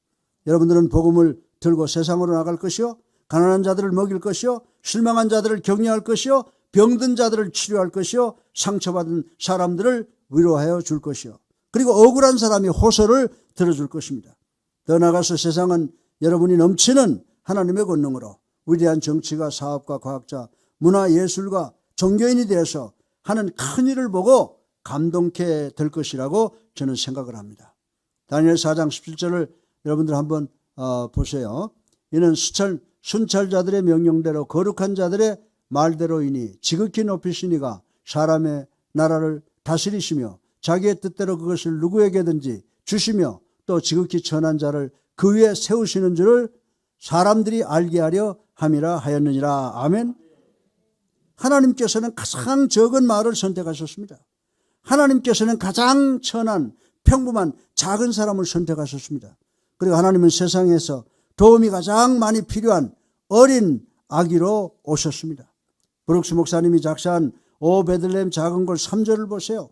Speaker 3: 여러분들은 복음을 들고 세상으로 나갈 것이요, 가난한 자들을 먹일 것이요, 실망한 자들을 격려할 것이요, 병든 자들을 치료할 것이요, 상처받은 사람들을 위로하여 줄 것이요, 그리고 억울한 사람이 호소를 들어줄 것입니다. 더 나아가서 세상은 여러분이 넘치는 하나님의 권능으로 위대한 정치가, 사업가, 과학자, 문화, 예술가, 종교인이 되어서 하는 큰 일을 보고 감동케 될 것이라고 저는 생각을 합니다. 다니엘 4장 17절을 여러분들 한번 보세요. 이는 순찰자들의 명령대로 거룩한 자들의 말대로이니 지극히 높이시니가 사람의 나라를 다스리시며 자기의 뜻대로 그것을 누구에게든지 주시며 또 지극히 천한 자를 그 위에 세우시는 줄을 사람들이 알게 하려 함이라 하였느니라. 아멘. 하나님께서는 가장 적은 말을 선택하셨습니다. 하나님께서는 가장 천한 평범한 작은 사람을 선택하셨습니다. 그리고 하나님은 세상에서 도움이 가장 많이 필요한 어린 아기로 오셨습니다. 브룩스 목사님이 작사한 오 베들레헴 작은 골 3절을 보세요.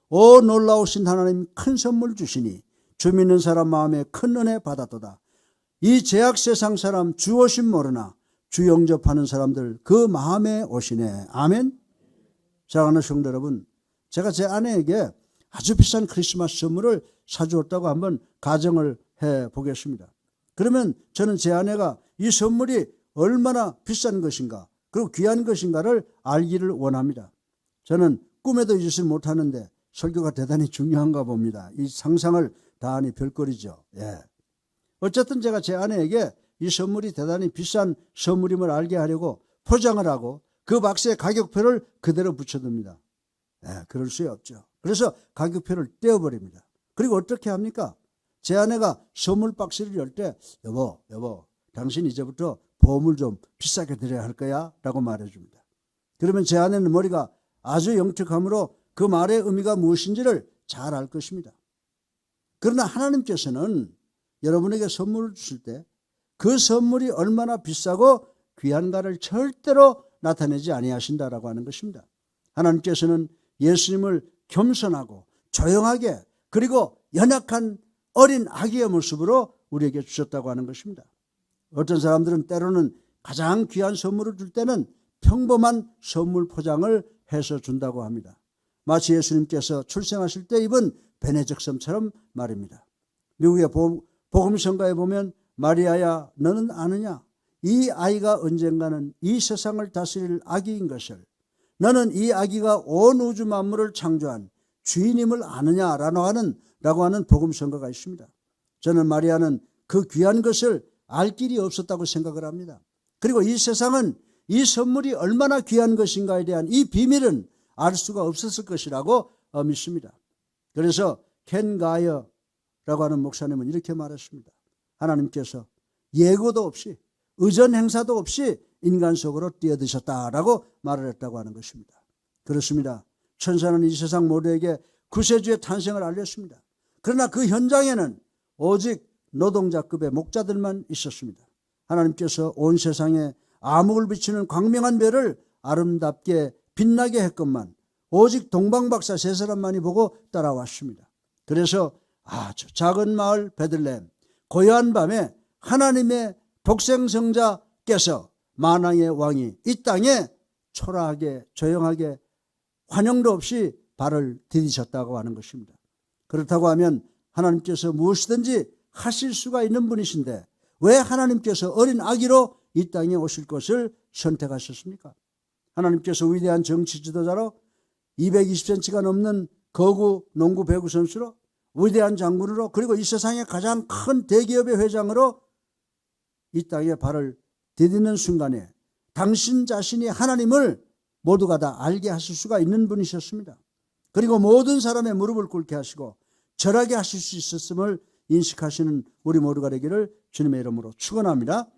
Speaker 3: 오 놀라우신 하나님 큰 선물 주시니 주 믿는 사람 마음에 큰 은혜 받았도다. 이 제약 세상 사람 주 오심 모르나 주 영접하는 사람들 그 마음에 오시네. 아멘. 사랑하는 성도 여러분, 제가 제 아내에게 아주 비싼 크리스마스 선물을 사주었다고 한번 가정을 해보겠습니다. 그러면 저는 제 아내가 이 선물이 얼마나 비싼 것인가 그리고 귀한 것인가를 알기를 원합니다. 저는 꿈에도 잊지 못하는데 설교가 대단히 중요한가 봅니다. 이 상상을 다하니 별거리죠. 예. 어쨌든 제가 제 아내에게 이 선물이 대단히 비싼 선물임을 알게 하려고 포장을 하고 그 박스에 가격표를 그대로 붙여둡니다. 예, 그럴 수 없죠. 그래서 가격표를 떼어버립니다. 그리고 어떻게 합니까? 제 아내가 선물 박스를 열 때 여보 당신 이제부터 보험을 좀 비싸게 드려야 할 거야 라고 말해줍니다. 그러면 제 아내는 머리가 아주 영특하므로 그 말의 의미가 무엇인지를 잘 알 것입니다. 그러나 하나님께서는 여러분에게 선물을 주실 때 그 선물이 얼마나 비싸고 귀한가를 절대로 나타내지 아니하신다라고 하는 것입니다. 하나님께서는 예수님을 겸손하고 조용하게 그리고 연약한 어린 아기의 모습으로 우리에게 주셨다고 하는 것입니다. 어떤 사람들은 때로는 가장 귀한 선물을 줄 때는 평범한 선물 포장을 해서 준다고 합니다. 마치 예수님께서 출생하실 때 입은 베네적섬처럼 말입니다. 미국의 복음성가에 보면 마리아야 너는 아느냐? 이 아이가 언젠가는 이 세상을 다스릴 아기인 것을, 너는 이 아기가 온 우주 만물을 창조한 주인임을 아느냐라고 하는 복음성가가 있습니다. 저는 마리아는 그 귀한 것을 알 길이 없었다고 생각을 합니다. 그리고 이 세상은 이 선물이 얼마나 귀한 것인가에 대한 이 비밀은 알 수가 없었을 것이라고 믿습니다. 그래서 켄 가이어라고 하는 목사님은 이렇게 말했습니다. 하나님께서 예고도 없이 의전 행사도 없이 인간 속으로 뛰어드셨다라고 말을 했다고 하는 것입니다. 그렇습니다. 천사는 이 세상 모두에게 구세주의 탄생을 알렸습니다. 그러나 그 현장에는 오직 노동자급의 목자들만 있었습니다. 하나님께서 온 세상에 암흑을 비추는 광명한 별을 아름답게 빛나게 했건만 오직 동방박사 세 사람만이 보고 따라왔습니다. 그래서 아주 작은 마을 베들레헴 고요한 밤에 하나님의 독생성자께서 만왕의 왕이 이 땅에 초라하게 조용하게 환영도 없이 발을 디디셨다고 하는 것입니다. 그렇다고 하면 하나님께서 무엇이든지 하실 수가 있는 분이신데 왜 하나님께서 어린 아기로 이 땅에 오실 것을 선택하셨습니까? 하나님께서 위대한 정치 지도자로 220cm가 넘는 거구 농구 배구 선수로 위대한 장군으로 그리고 이 세상의 가장 큰 대기업의 회장으로 이 땅에 발을 디디는 순간에 당신 자신이 하나님을 모두가 다 알게 하실 수가 있는 분이셨습니다. 그리고 모든 사람의 무릎을 꿇게 하시고 절하게 하실 수 있었음을 인식하시는 우리 모두가 되기를 주님의 이름으로 축원합니다.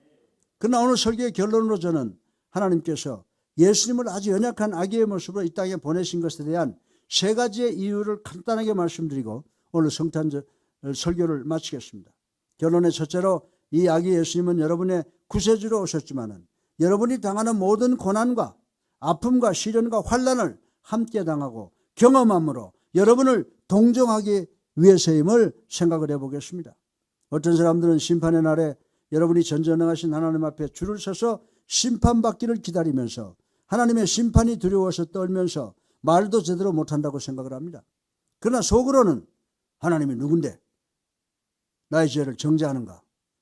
Speaker 3: 그러나 오늘 설교의 결론으로 저는 하나님께서 예수님을 아주 연약한 아기의 모습으로 이 땅에 보내신 것에 대한 세 가지의 이유를 간단하게 말씀드리고 오늘 성탄 설교를 마치겠습니다. 결론의 첫째로 이 아기 예수님은 여러분의 구세주로 오셨지만은 여러분이 당하는 모든 고난과 아픔과 시련과 환난을 함께 당하고 경험함으로 여러분을 동정하기 위해서임을 생각을 해보겠습니다. 어떤 사람들은 심판의 날에 여러분이 전전능하신 하나님 앞에 줄을 서서 심판받기를 기다리면서 하나님의 심판이 두려워서 떨면서 말도 제대로 못한다고 생각을 합니다. 그러나 속으로는 하나님이 누군데 나의 죄를 정죄하는가?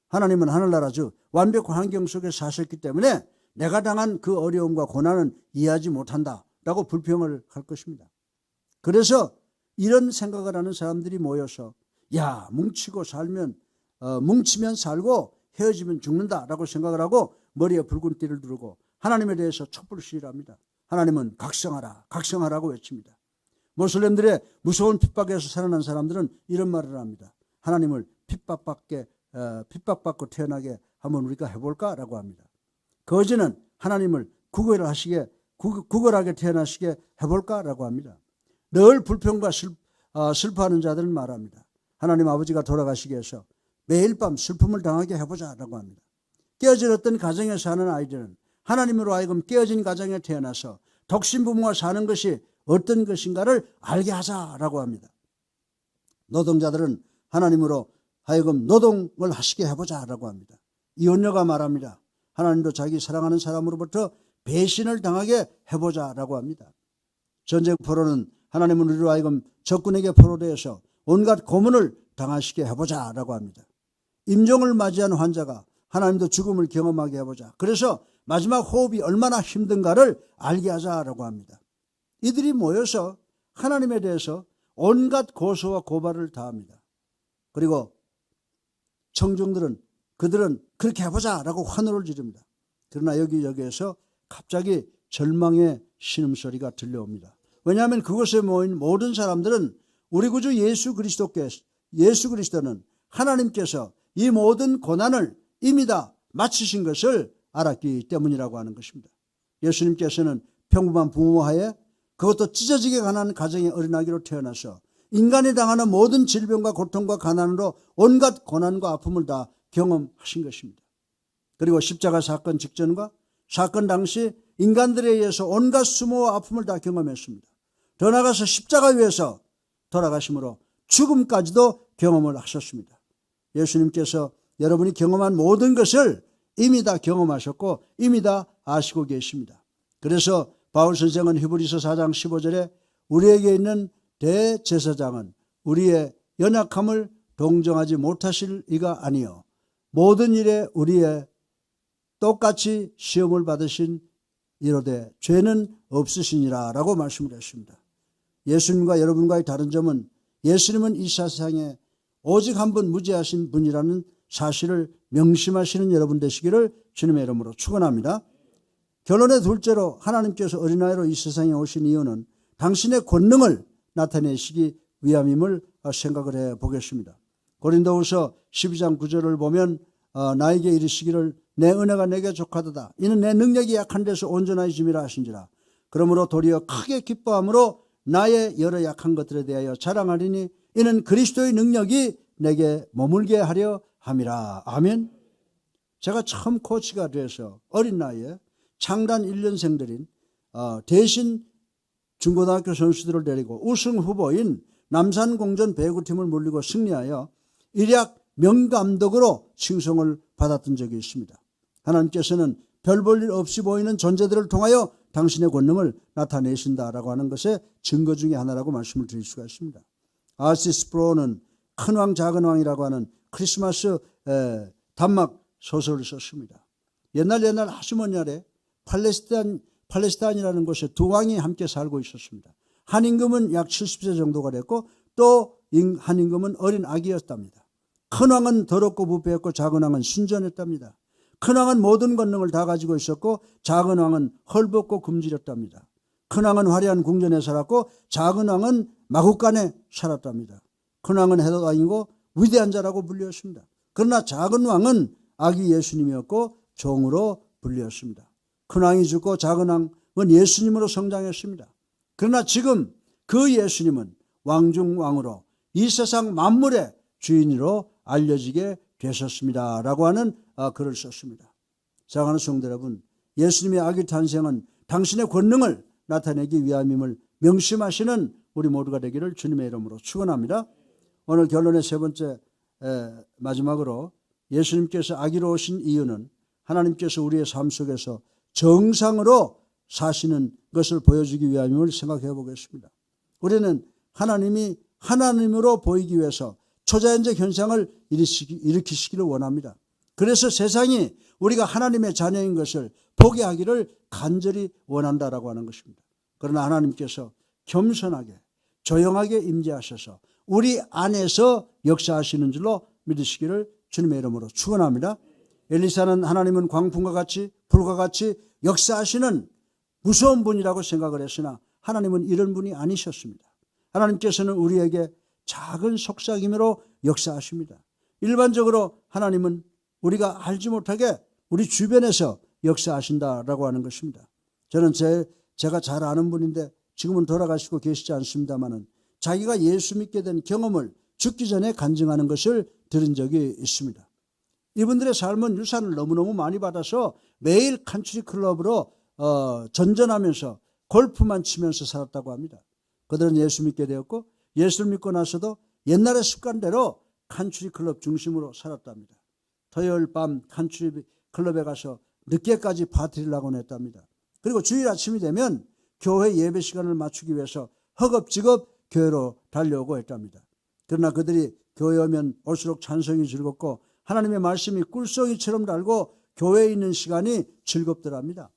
Speaker 3: 하나님은 하늘나라 즉 완벽한 환경 속에 사셨기 때문에 내가 당한 그 어려움과 고난은 이해하지 못한다라고 불평을 할 것입니다. 그래서 이런 생각을 하는 사람들이 모여서 야 뭉치고 살면 뭉치면 살고 헤어지면 죽는다라고 생각을 하고 머리에 붉은 띠를 두르고 하나님에 대해서 촛불을 시위합니다. 하나님은 각성하라 각성하라고 외칩니다. 모슬렘들의 무서운 핍박에서 살아난 사람들은 이런 말을 합니다. 하나님을 핍박받고 태어나게 한번 우리가 해볼까라고 합니다. 거지는 하나님을 구걸하게 태어나시게 해볼까라고 합니다. 늘 불평과 슬퍼하는 자들은 말합니다. 하나님 아버지가 돌아가시게 해서 매일 밤 슬픔을 당하게 해보자라고 합니다. 깨어진 어떤 가정에 사는 아이들은 하나님으로 하여금 깨어진 가정에 태어나서 독신부모와 사는 것이 어떤 것인가를 알게 하자라고 합니다. 노동자들은 하나님으로 하여금 노동을 하시게 해보자라고 합니다. 이혼녀가 말합니다. 하나님도 자기 사랑하는 사람으로부터 배신을 당하게 해보자라고 합니다. 전쟁 포로는 하나님은 우리로 하여금 적군에게 포로되어서 온갖 고문을 당하시게 해보자라고 합니다. 임종을 맞이한 환자가 하나님도 죽음을 경험하게 해보자. 그래서 마지막 호흡이 얼마나 힘든가를 알게 하자라고 합니다. 이들이 모여서 하나님에 대해서 온갖 고소와 고발을 다합니다. 그리고 청중들은 그들은 그렇게 해보자라고 환호를 지릅니다. 그러나 여기에서 갑자기 절망의 신음소리가 들려옵니다. 왜냐하면 그곳에 모인 모든 사람들은 우리 구주 예수 그리스도는 하나님께서 이 모든 고난을 이미 다 마치신 것을 알았기 때문이라고 하는 것입니다. 예수님께서는 평범한 부모 하에 그것도 찢어지게 가난한 가정의 어린아기로 태어나서 인간이 당하는 모든 질병과 고통과 가난으로 온갖 고난과 아픔을 다 경험하신 것입니다. 그리고 십자가 사건 직전과 사건 당시 인간들에 의해서 온갖 수모와 아픔을 다 경험했습니다. 더 나아가서 십자가 위에서 돌아가심으로 죽음까지도 경험을 하셨습니다. 예수님께서 여러분이 경험한 모든 것을 이미 다 경험하셨고 이미 다 아시고 계십니다. 그래서 바울 선생은 히브리서 4장 15절에 우리에게 있는 대제사장은 우리의 연약함을 동정하지 못하실 이가 아니요 모든 일에 우리의 똑같이 시험을 받으신 이로되 죄는 없으시니라 라고 말씀을 했습니다. 예수님과 여러분과의 다른 점은 예수님은 이 세상에 오직 한 분 무죄하신 분이라는 사실을 명심하시는 여러분 되시기를 주님의 이름으로 축원합니다. 결론의 둘째로 하나님께서 어린아이로 이 세상에 오신 이유는 당신의 권능을 나타내시기 위함임을 생각을 해보겠습니다. 고린도후서 12장 9절을 보면 나에게 이르시기를 내 은혜가 내게 족하도다. 이는 내 능력이 약한 데서 온전하여 짐이라 하신지라. 그러므로 도리어 크게 기뻐함으로 나의 여러 약한 것들에 대하여 자랑하리니 이는 그리스도의 능력이 내게 머물게 하려 함이라. 아멘. 제가 처음 코치가 돼서 어린 나이에 창단 1년생들인 대신 중고등학교 선수들을 데리고 우승 후보인 남산공전 배구팀을 물리고 승리하여 일약 명감독으로 칭송을 받았던 적이 있습니다. 하나님께서는 별 볼 일 없이 보이는 존재들을 통하여 당신의 권능을 나타내신다라고 하는 것의 증거 중에 하나라고 말씀을 드릴 수가 있습니다. 아시 스프로는 큰 왕 작은 왕이라고 하는 크리스마스 단막 소설을 썼습니다. 옛날 아주 먼 날에 팔레스타인이라는 곳에 두 왕이 함께 살고 있었습니다. 한 임금은 약 70세 정도가 됐고 또 한 임금은 어린 아기였답니다. 큰 왕은 더럽고 부패했고 작은 왕은 순전했답니다. 큰 왕은 모든 권능을 다 가지고 있었고 작은 왕은 헐벗고 굶주렸답니다. 큰 왕은 화려한 궁전에 살았고 작은 왕은 마국간에 살았답니다. 큰 왕은 해도 왕이고 위대한 자라고 불렸습니다. 그러나 작은 왕은 아기 예수님이었고 종으로 불렸습니다. 큰 왕이 죽고 작은 왕은 예수님으로 성장했습니다. 그러나 지금 그 예수님은 왕중 왕으로 이 세상 만물의 주인으로 알려지게 되셨습니다 라고 하는 글을 썼습니다. 사랑하는 성도 여러분, 예수님의 아기 탄생은 당신의 권능을 나타내기 위함임을 명심하시는 우리 모두가 되기를 주님의 이름으로 축원합니다. 오늘 결론의 세 번째 마지막으로 예수님께서 아기로 오신 이유는 하나님께서 우리의 삶 속에서 정상으로 사시는 것을 보여주기 위함임을 생각해 보겠습니다. 우리는 하나님이 하나님으로 보이기 위해서 초자연적 현상을 일으키시기를 원합니다. 그래서 세상이 우리가 하나님의 자녀인 것을 보게 하기를 간절히 원한다라고 하는 것입니다. 그러나 하나님께서 겸손하게 조용하게 임재하셔서 우리 안에서 역사하시는 줄로 믿으시기를 주님의 이름으로 축원합니다. 엘리사는 하나님은 광풍과 같이 불과 같이 역사하시는 무서운 분이라고 생각을 했으나 하나님은 이런 분이 아니셨습니다. 하나님께서는 우리에게 작은 속삭임으로 역사하십니다. 일반적으로 하나님은 우리가 알지 못하게 우리 주변에서 역사하신다라고 하는 것입니다. 저는 제가 잘 아는 분인데 지금은 돌아가시고 계시지 않습니다만은 자기가 예수 믿게 된 경험을 죽기 전에 간증하는 것을 들은 적이 있습니다. 이분들의 삶은 유산을 너무너무 많이 받아서 매일 칸츄리 클럽으로 전전하면서 골프만 치면서 살았다고 합니다. 그들은 예수 믿게 되었고 예수를 믿고 나서도 옛날의 습관대로 칸츄리 클럽 중심으로 살았답니다. 토요일 밤 칸츄리 클럽에 가서 늦게까지 파티를 하곤 했답니다. 그리고 주일 아침이 되면 교회 예배 시간을 맞추기 위해서 허겁지겁 교회로 달려오고 했답니다. 그러나 그들이 교회 오면 올수록 찬송이 즐겁고 하나님의 말씀이 꿀송이처럼 달고 교회에 있는 시간이 즐겁더랍니다.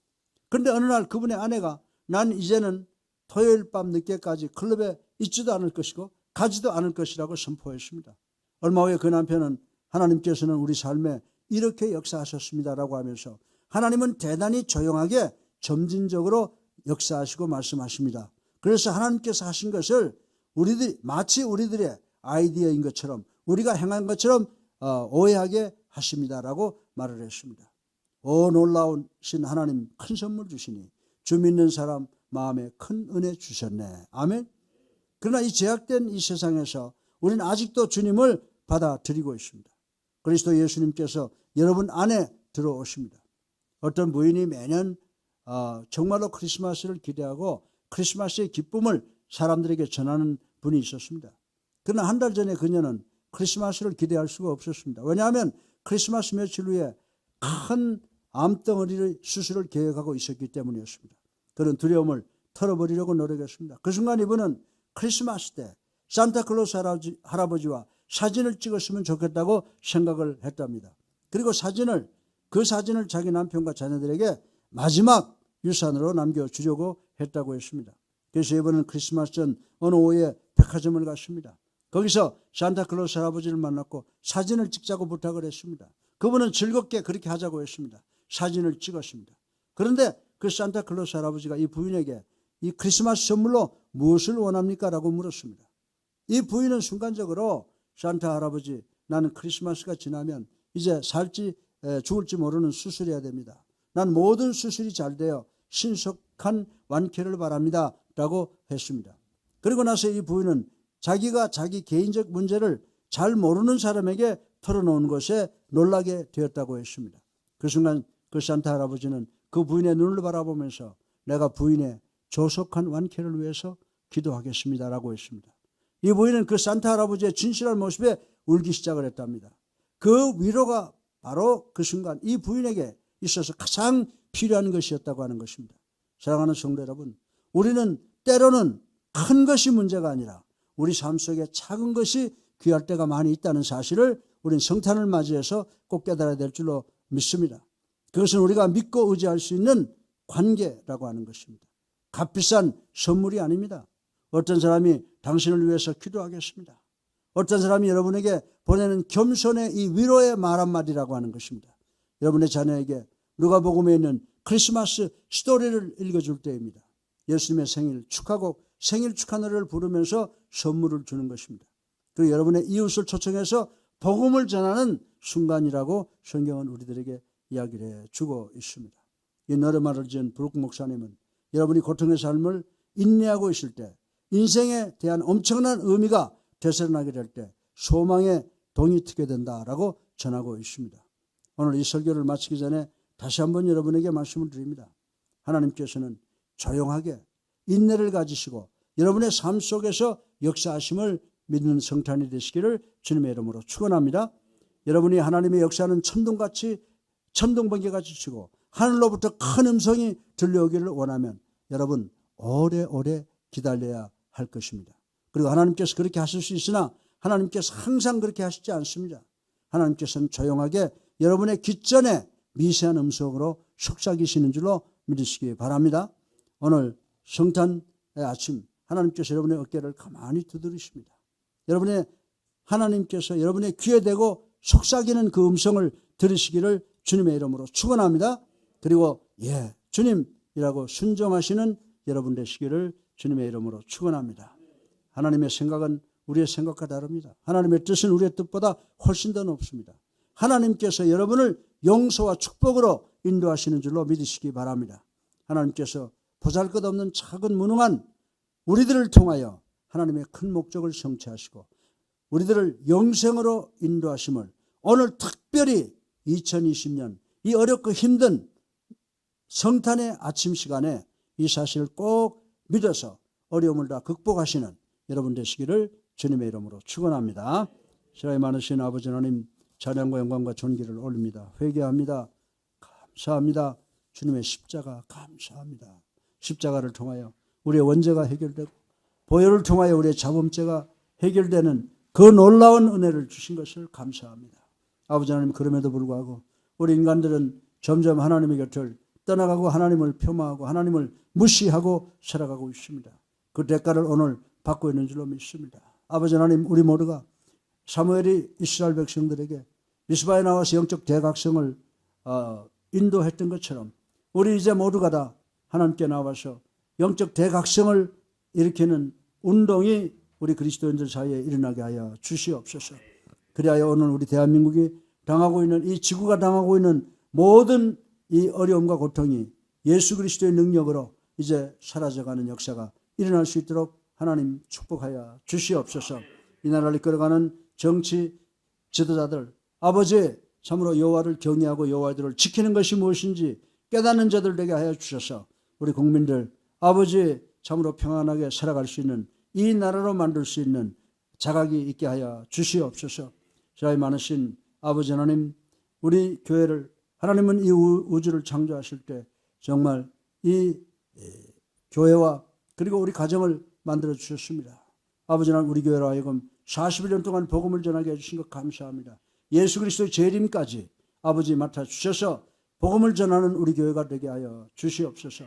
Speaker 3: 그런데 어느 날 그분의 아내가 난 이제는 토요일 밤 늦게까지 클럽에 있지도 않을 것이고 가지도 않을 것이라고 선포했습니다. 얼마 후에 그 남편은 하나님께서는 우리 삶에 이렇게 역사하셨습니다라고 하면서 하나님은 대단히 조용하게 점진적으로 역사하시고 말씀하십니다. 그래서 하나님께서 하신 것을 마치 우리들의 아이디어인 것처럼 우리가 행한 것처럼 오해하게 하십니다라고 말을 했습니다. 오 놀라우신 하나님 큰 선물 주시니 주 믿는 사람 마음에 큰 은혜 주셨네. 아멘. 그러나 이 제약된 이 세상에서 우리는 아직도 주님을 받아들이고 있습니다. 그리스도 예수님께서 여러분 안에 들어오십니다. 어떤 부인이 매년 정말로 크리스마스를 기대하고 크리스마스의 기쁨을 사람들에게 전하는 분이 있었습니다. 그러나 한 달 전에 그녀는 크리스마스를 기대할 수가 없었습니다. 왜냐하면 크리스마스 며칠 후에 큰 암덩어리 수술을 계획하고 있었기 때문이었습니다. 그런 두려움을 털어버리려고 노력했습니다. 그 순간 이분은 크리스마스 때 산타클로스 할아버지와 사진을 찍었으면 좋겠다고 생각을 했답니다. 그리고 그 사진을 자기 남편과 자녀들에게 마지막 유산으로 남겨주려고 했다고 했습니다. 그래서 이번은 크리스마스 전 어느 오후에 백화점을 갔습니다. 거기서 산타클로스 할아버지를 만났고 사진을 찍자고 부탁을 했습니다. 그분은 즐겁게 그렇게 하자고 했습니다. 사진을 찍었습니다. 그런데 그 산타클로스 할아버지가 이 부인에게 이 크리스마스 선물로 무엇을 원합니까? 라고 물었습니다. 이 부인은 순간적으로 산타 할아버지, 나는 크리스마스가 지나면 이제 죽을지 모르는 수술해야 됩니다. 난 모든 수술이 잘 되어 신속한 완쾌를 바랍니다. 라고 했습니다. 그리고 나서 이 부인은 자기가 자기 개인적 문제를 잘 모르는 사람에게 털어놓은 것에 놀라게 되었다고 했습니다. 그 순간 그 산타 할아버지는 그 부인의 눈을 바라보면서 내가 부인의 조속한 완쾌를 위해서 기도하겠습니다. 라고 했습니다. 이 부인은 그 산타 할아버지의 진실한 모습에 울기 시작을 했답니다. 그 위로가 바로 그 순간 이 부인에게 있어서 가장 필요한 것이었다고 하는 것입니다. 사랑하는 성도 여러분, 우리는 때로는 큰 것이 문제가 아니라 우리 삶 속에 작은 것이 귀할 때가 많이 있다는 사실을 우리는 성탄을 맞이해서 꼭 깨달아야 될 줄로 믿습니다. 그것은 우리가 믿고 의지할 수 있는 관계라고 하는 것입니다. 값비싼 선물이 아닙니다. 어떤 사람이 당신을 위해서 기도하겠습니다. 어떤 사람이 여러분에게 보내는 겸손의 이 위로의 말 한마디라고 하는 것입니다. 여러분의 자녀에게 누가복음에 있는 크리스마스 스토리를 읽어줄 때입니다. 예수님의 생일 축하곡, 생일 축하 노래를 부르면서 선물을 주는 것입니다. 그리고 여러분의 이웃을 초청해서 복음을 전하는 순간이라고 성경은 우리들에게 이야기를 해주고 있습니다. 이 노래말을 지은 브룩 목사님은 여러분이 고통의 삶을 인내하고 있을 때, 인생에 대한 엄청난 의미가 되살아나게 될 때 소망의 동이 트게 된다라고 전하고 있습니다. 오늘 이 설교를 마치기 전에 다시 한번 여러분에게 말씀을 드립니다. 하나님께서는 조용하게 인내를 가지시고 여러분의 삶 속에서 역사하심을 믿는 성탄이 되시기를 주님의 이름으로 축원합니다. 여러분이 하나님의 역사는 천둥번개같이 치고 하늘로부터 큰 음성이 들려오기를 원하면 여러분 오래오래 기다려야 할 것입니다. 그리고 하나님께서 그렇게 하실 수 있으나 하나님께서 항상 그렇게 하시지 않습니다. 하나님께서는 조용하게 여러분의 귓전에 미세한 음성으로 속삭이시는 줄로 믿으시기 바랍니다. 오늘 성탄의 아침 하나님께서 여러분의 어깨를 가만히 두드리십니다. 하나님께서 여러분의 귀에 대고 속삭이는 그 음성을 들으시기를 주님의 이름으로 축원합니다. 그리고 주님이라고 순종하시는 여러분 되시기를 주님의 이름으로 축원합니다. 하나님의 생각은 우리의 생각과 다릅니다. 하나님의 뜻은 우리의 뜻보다 훨씬 더 높습니다. 하나님께서 여러분을 용서와 축복으로 인도하시는 줄로 믿으시기 바랍니다. 하나님께서 보잘것없는 작은 무능한 우리들을 통하여 하나님의 큰 목적을 성취하시고 우리들을 영생으로 인도하심을 오늘 특별히 2020년 이 어렵고 힘든 성탄의 아침 시간에 이 사실을 꼭 믿어서 어려움을 다 극복하시는 여러분 되시기를 주님의 이름으로 축원합니다. 사랑이 많으신 아버지 하나님, 찬양과 영광과 존귀를 올립니다. 회개합니다. 감사합니다. 주님의 십자가 감사합니다. 십자가를 통하여 우리의 원죄가 해결되고 보혈을 통하여 우리의 자범죄가 해결되는 그 놀라운 은혜를 주신 것을 감사합니다. 아버지 하나님, 그럼에도 불구하고 우리 인간들은 점점 하나님의 곁을 떠나가고 하나님을 폄하하고 하나님을 무시하고 살아가고 있습니다. 그 대가를 오늘 받고 있는 줄로 믿습니다. 아버지 하나님, 우리 모두가 사무엘이 이스라엘 백성들에게 미스바에 나와서 영적 대각성을 인도했던 것처럼 우리 이제 모두가 다 하나님께 나와서 영적 대각성을 일으키는 운동이 우리 그리스도인들 사이에 일어나게 하여 주시옵소서. 그리하여 오늘 우리 대한민국이 당하고 있는 이 지구가 당하고 있는 모든 이 어려움과 고통이 예수 그리스도의 능력으로 이제 사라져가는 역사가 일어날 수 있도록 하나님 축복하여 주시옵소서. 이 나라를 이끌어가는 정치 지도자들, 아버지 참으로 여호와를 경외하고 여호와의 들을 지키는 것이 무엇인지 깨닫는 자들 되게 하여 주셔서 우리 국민들 아버지 참으로 평안하게 살아갈 수 있는 이 나라로 만들 수 있는 자각이 있게 하여 주시옵소서. 자비 많으신 아버지 하나님, 우리 교회를 하나님은 이 우주를 창조하실 때 정말 이 교회와 그리고 우리 가정을 만들어 주셨습니다. 아버지 하나님, 우리 교회로 하여금 41년 동안 복음을 전하게 해주신 것 감사합니다. 예수 그리스도의 재림까지 아버지 맡아주셔서 복음을 전하는 우리 교회가 되게 하여 주시옵소서.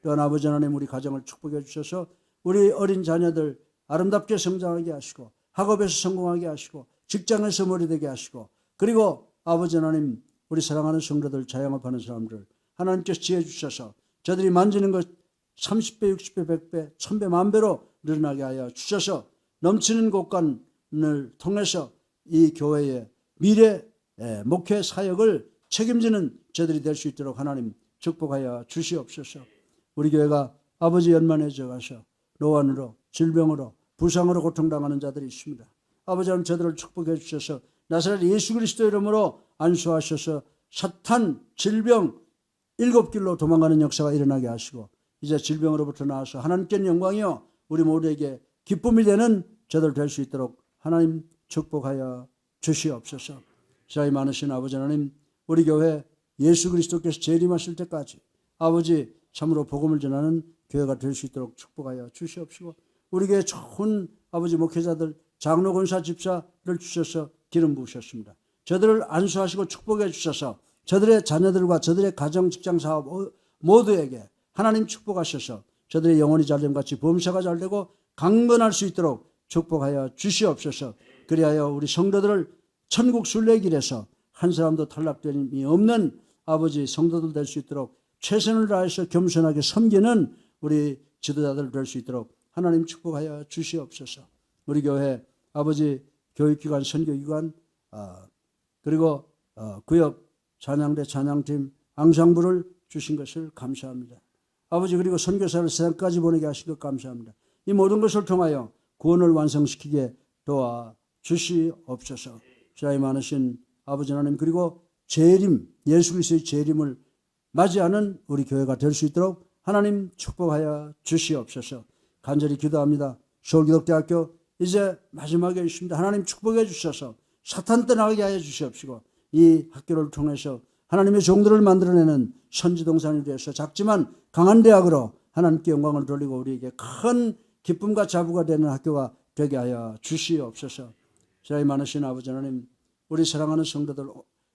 Speaker 3: 또한 아버지 하나님, 우리 가정을 축복해 주셔서 우리 어린 자녀들 아름답게 성장하게 하시고 학업에서 성공하게 하시고 직장에서 머리되게 하시고 그리고 아버지 하나님, 우리 사랑하는 성도들, 자영업하는 사람들 하나님께서 지혜 주셔서 저들이 만지는 것 30배, 60배, 100배, 1000배, 1000배로 늘어나게 하여 주셔서 넘치는 곳간을 통해서 이 교회의 미래 목회 사역을 책임지는 저들이 될 수 있도록 하나님 축복하여 주시옵소서. 우리 교회가 아버지 연만해져 가서 노안으로 질병으로 부상으로 고통당하는 자들이 있습니다. 아버지 하나님, 저들을 축복해 주셔서 나사렛 예수 그리스도 이름으로 안수하셔서 사탄 질병 7길로 도망가는 역사가 일어나게 하시고 이제 질병으로부터 나와서 하나님께 영광이요 우리 모두에게 기쁨이 되는 저들 될 수 있도록 하나님 축복하여 주시옵소서. 자비 많으신 아버지 하나님, 우리 교회 예수 그리스도께서 재림하실 때까지 아버지 참으로 복음을 전하는 교회가 될 수 있도록 축복하여 주시옵시고 우리 교회 좋은 아버지 목회자들 장로 권사 집사를 주셔서 기름 부으셨습니다. 저들을 안수하시고 축복해 주셔서 저들의 자녀들과 저들의 가정 직장 사업 모두에게 하나님 축복하셔서 저들의 영혼이 잘됨 같이 범사가 잘되고 강건할 수 있도록 축복하여 주시옵소서. 그리하여 우리 성도들을 천국 순례길에서 한 사람도 탈락됨이 없는 아버지 성도들 될 수 있도록 최선을 다해서 겸손하게 섬기는 우리 지도자들 될 수 있도록 하나님 축복하여 주시옵소서. 우리 교회 아버지 교육기관, 선교기관 그리고 구역 찬양대 찬양팀 앙상블을 주신 것을 감사합니다. 아버지, 그리고 선교사를 세상까지 보내게 하신 것 감사합니다. 이 모든 것을 통하여 구원을 완성시키게 도와 주시옵소서. 자비 많으신 아버지 하나님, 그리고 재림, 예수 그리스도의 재림을 맞이하는 우리 교회가 될 수 있도록 하나님 축복하여 주시옵소서. 간절히 기도합니다. 서울기독대학교 이제 마지막에 있습니다. 하나님 축복해 주셔서 사탄 떠나게 하여 주시옵시고 이 학교를 통해서 하나님의 종들을 만들어내는 선지동산이 되어서 작지만 강한 대학으로 하나님께 영광을 돌리고 우리에게 큰 기쁨과 자부가 되는 학교가 되게 하여 주시옵소서. 자비 많으신 아버지 하나님, 우리 사랑하는 성도들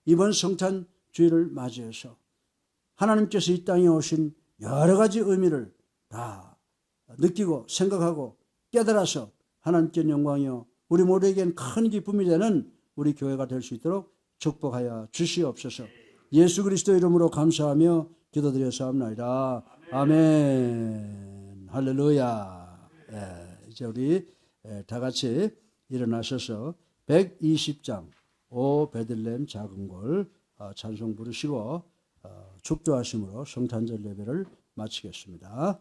Speaker 3: 이번 성탄 주일을 맞이해서 하나님께서 이 땅에 오신 여러 가지 의미를 다 느끼고 생각하고 깨달아서 하나님께 영광이요 우리 모두에겐 큰 기쁨이 되는 우리 교회가 될 수 있도록 축복하여 주시옵소서. 예수 그리스도 이름으로 감사하며 기도드렸사옵나이다. 아멘. 할렐루야. 이제 우리 다 같이 일어나셔서 120장 오 베들레헴 작은 골 찬송 부르시고 축도하심으로 성탄절 예배를 마치겠습니다.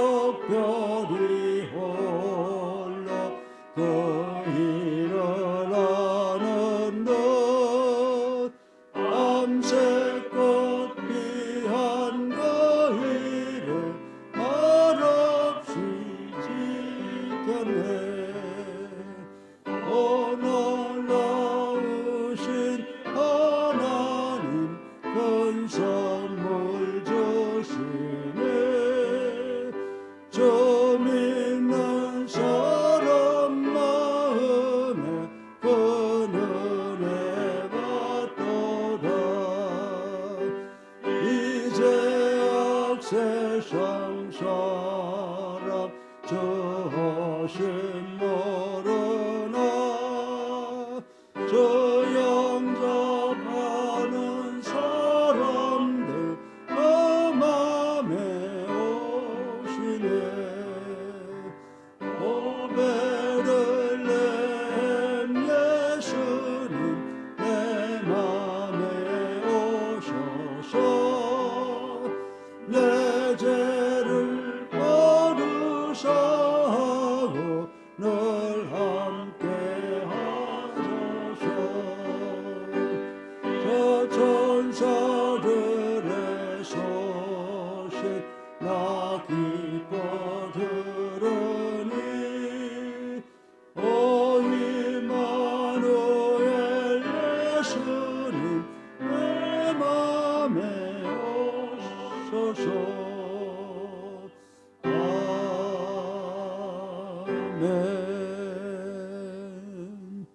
Speaker 1: 새벽별이
Speaker 3: 사람 저 허심 모르나 저 영접하는 사람들 그 맘에 오시네 오 베들레헴 예수님 내 맘에 오셔서 내 죄를 거두사하고 늘 함께 하소서 저 천사들의 소식 나 기뻐 들으니 오 임마누엘 예수님 내 맘에 오소서 아멘.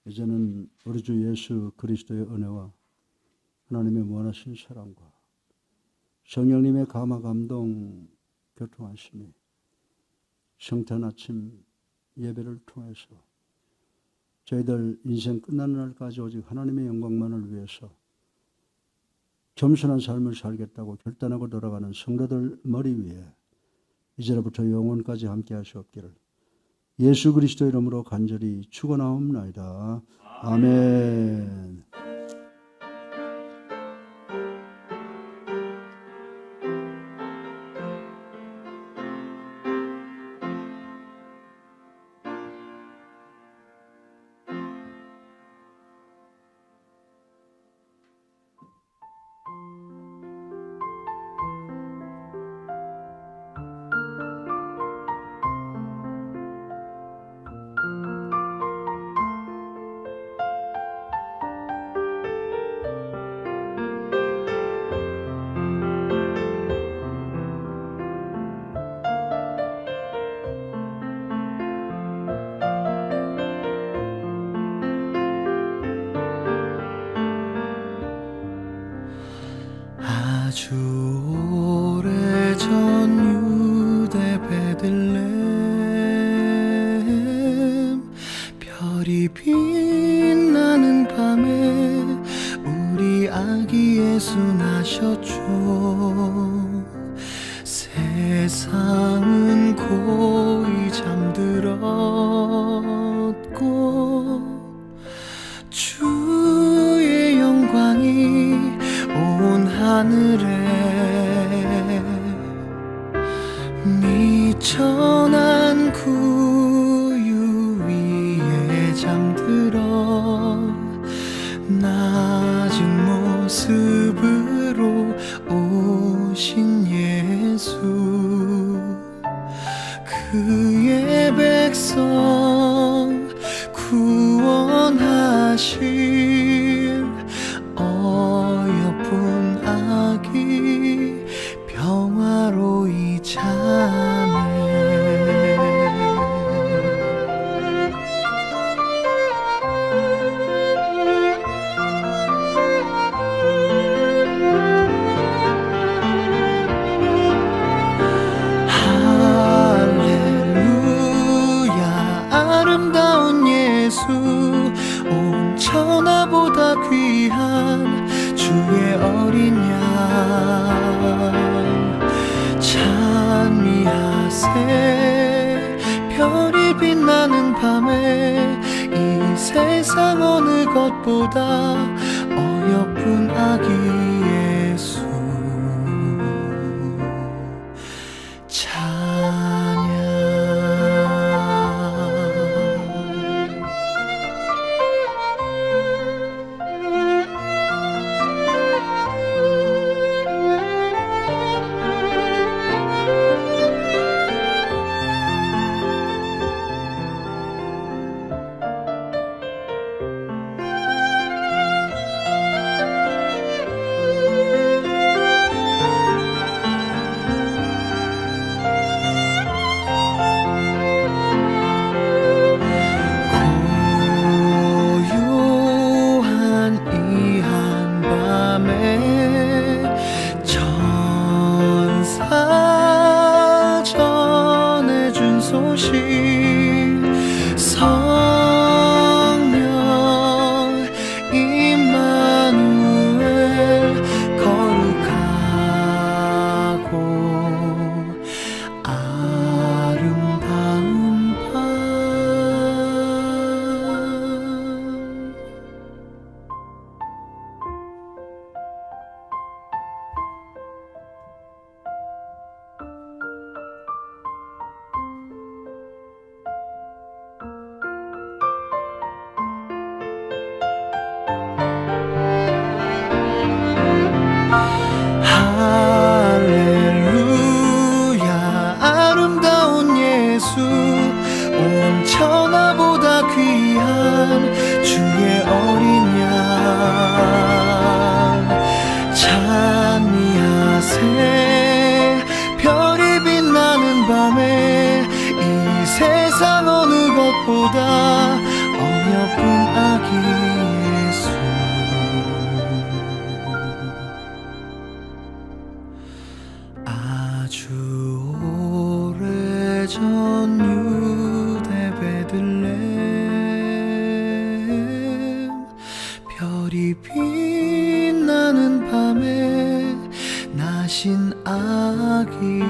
Speaker 3: 이제는 우리 주 예수 그리스도의 은혜와 하나님의 무한하신 사랑과 성령님의 감화 감동 교통하심이 성탄 아침 예배를 통해서 저희들 인생 끝나는 날까지 오직 하나님의 영광만을 위해서 겸손한 삶을 살겠다고 결단하고 돌아가는 성도들 머리 위에 이제로부터 영원까지 함께 하시옵기를 예수 그리스도 이름으로 간절히 축원하옵나이다. 아멘.
Speaker 4: 아주 오래전 유대 베들레헴 별이 빛나는 밤에 우리 아기 예수 나셨죠. 세상은 고이 잠들었고 주의 영광이 온 하늘에 미천한 구유 위에 잠들어 낮은 모습으로 오신 예수 그의 백성 구원하실 어여쁜 아기 평화로이 자네 할렐루야 아름다운 예수 온 천하보다 귀한 주의 어린 양 찬미하세 별이 빛나는 밤에 이 세상 어느 것보다 어여쁜 아기 예수 찬양 아주 오래전 유대 베들레헴 별이 빛나는 밤에 나신 아기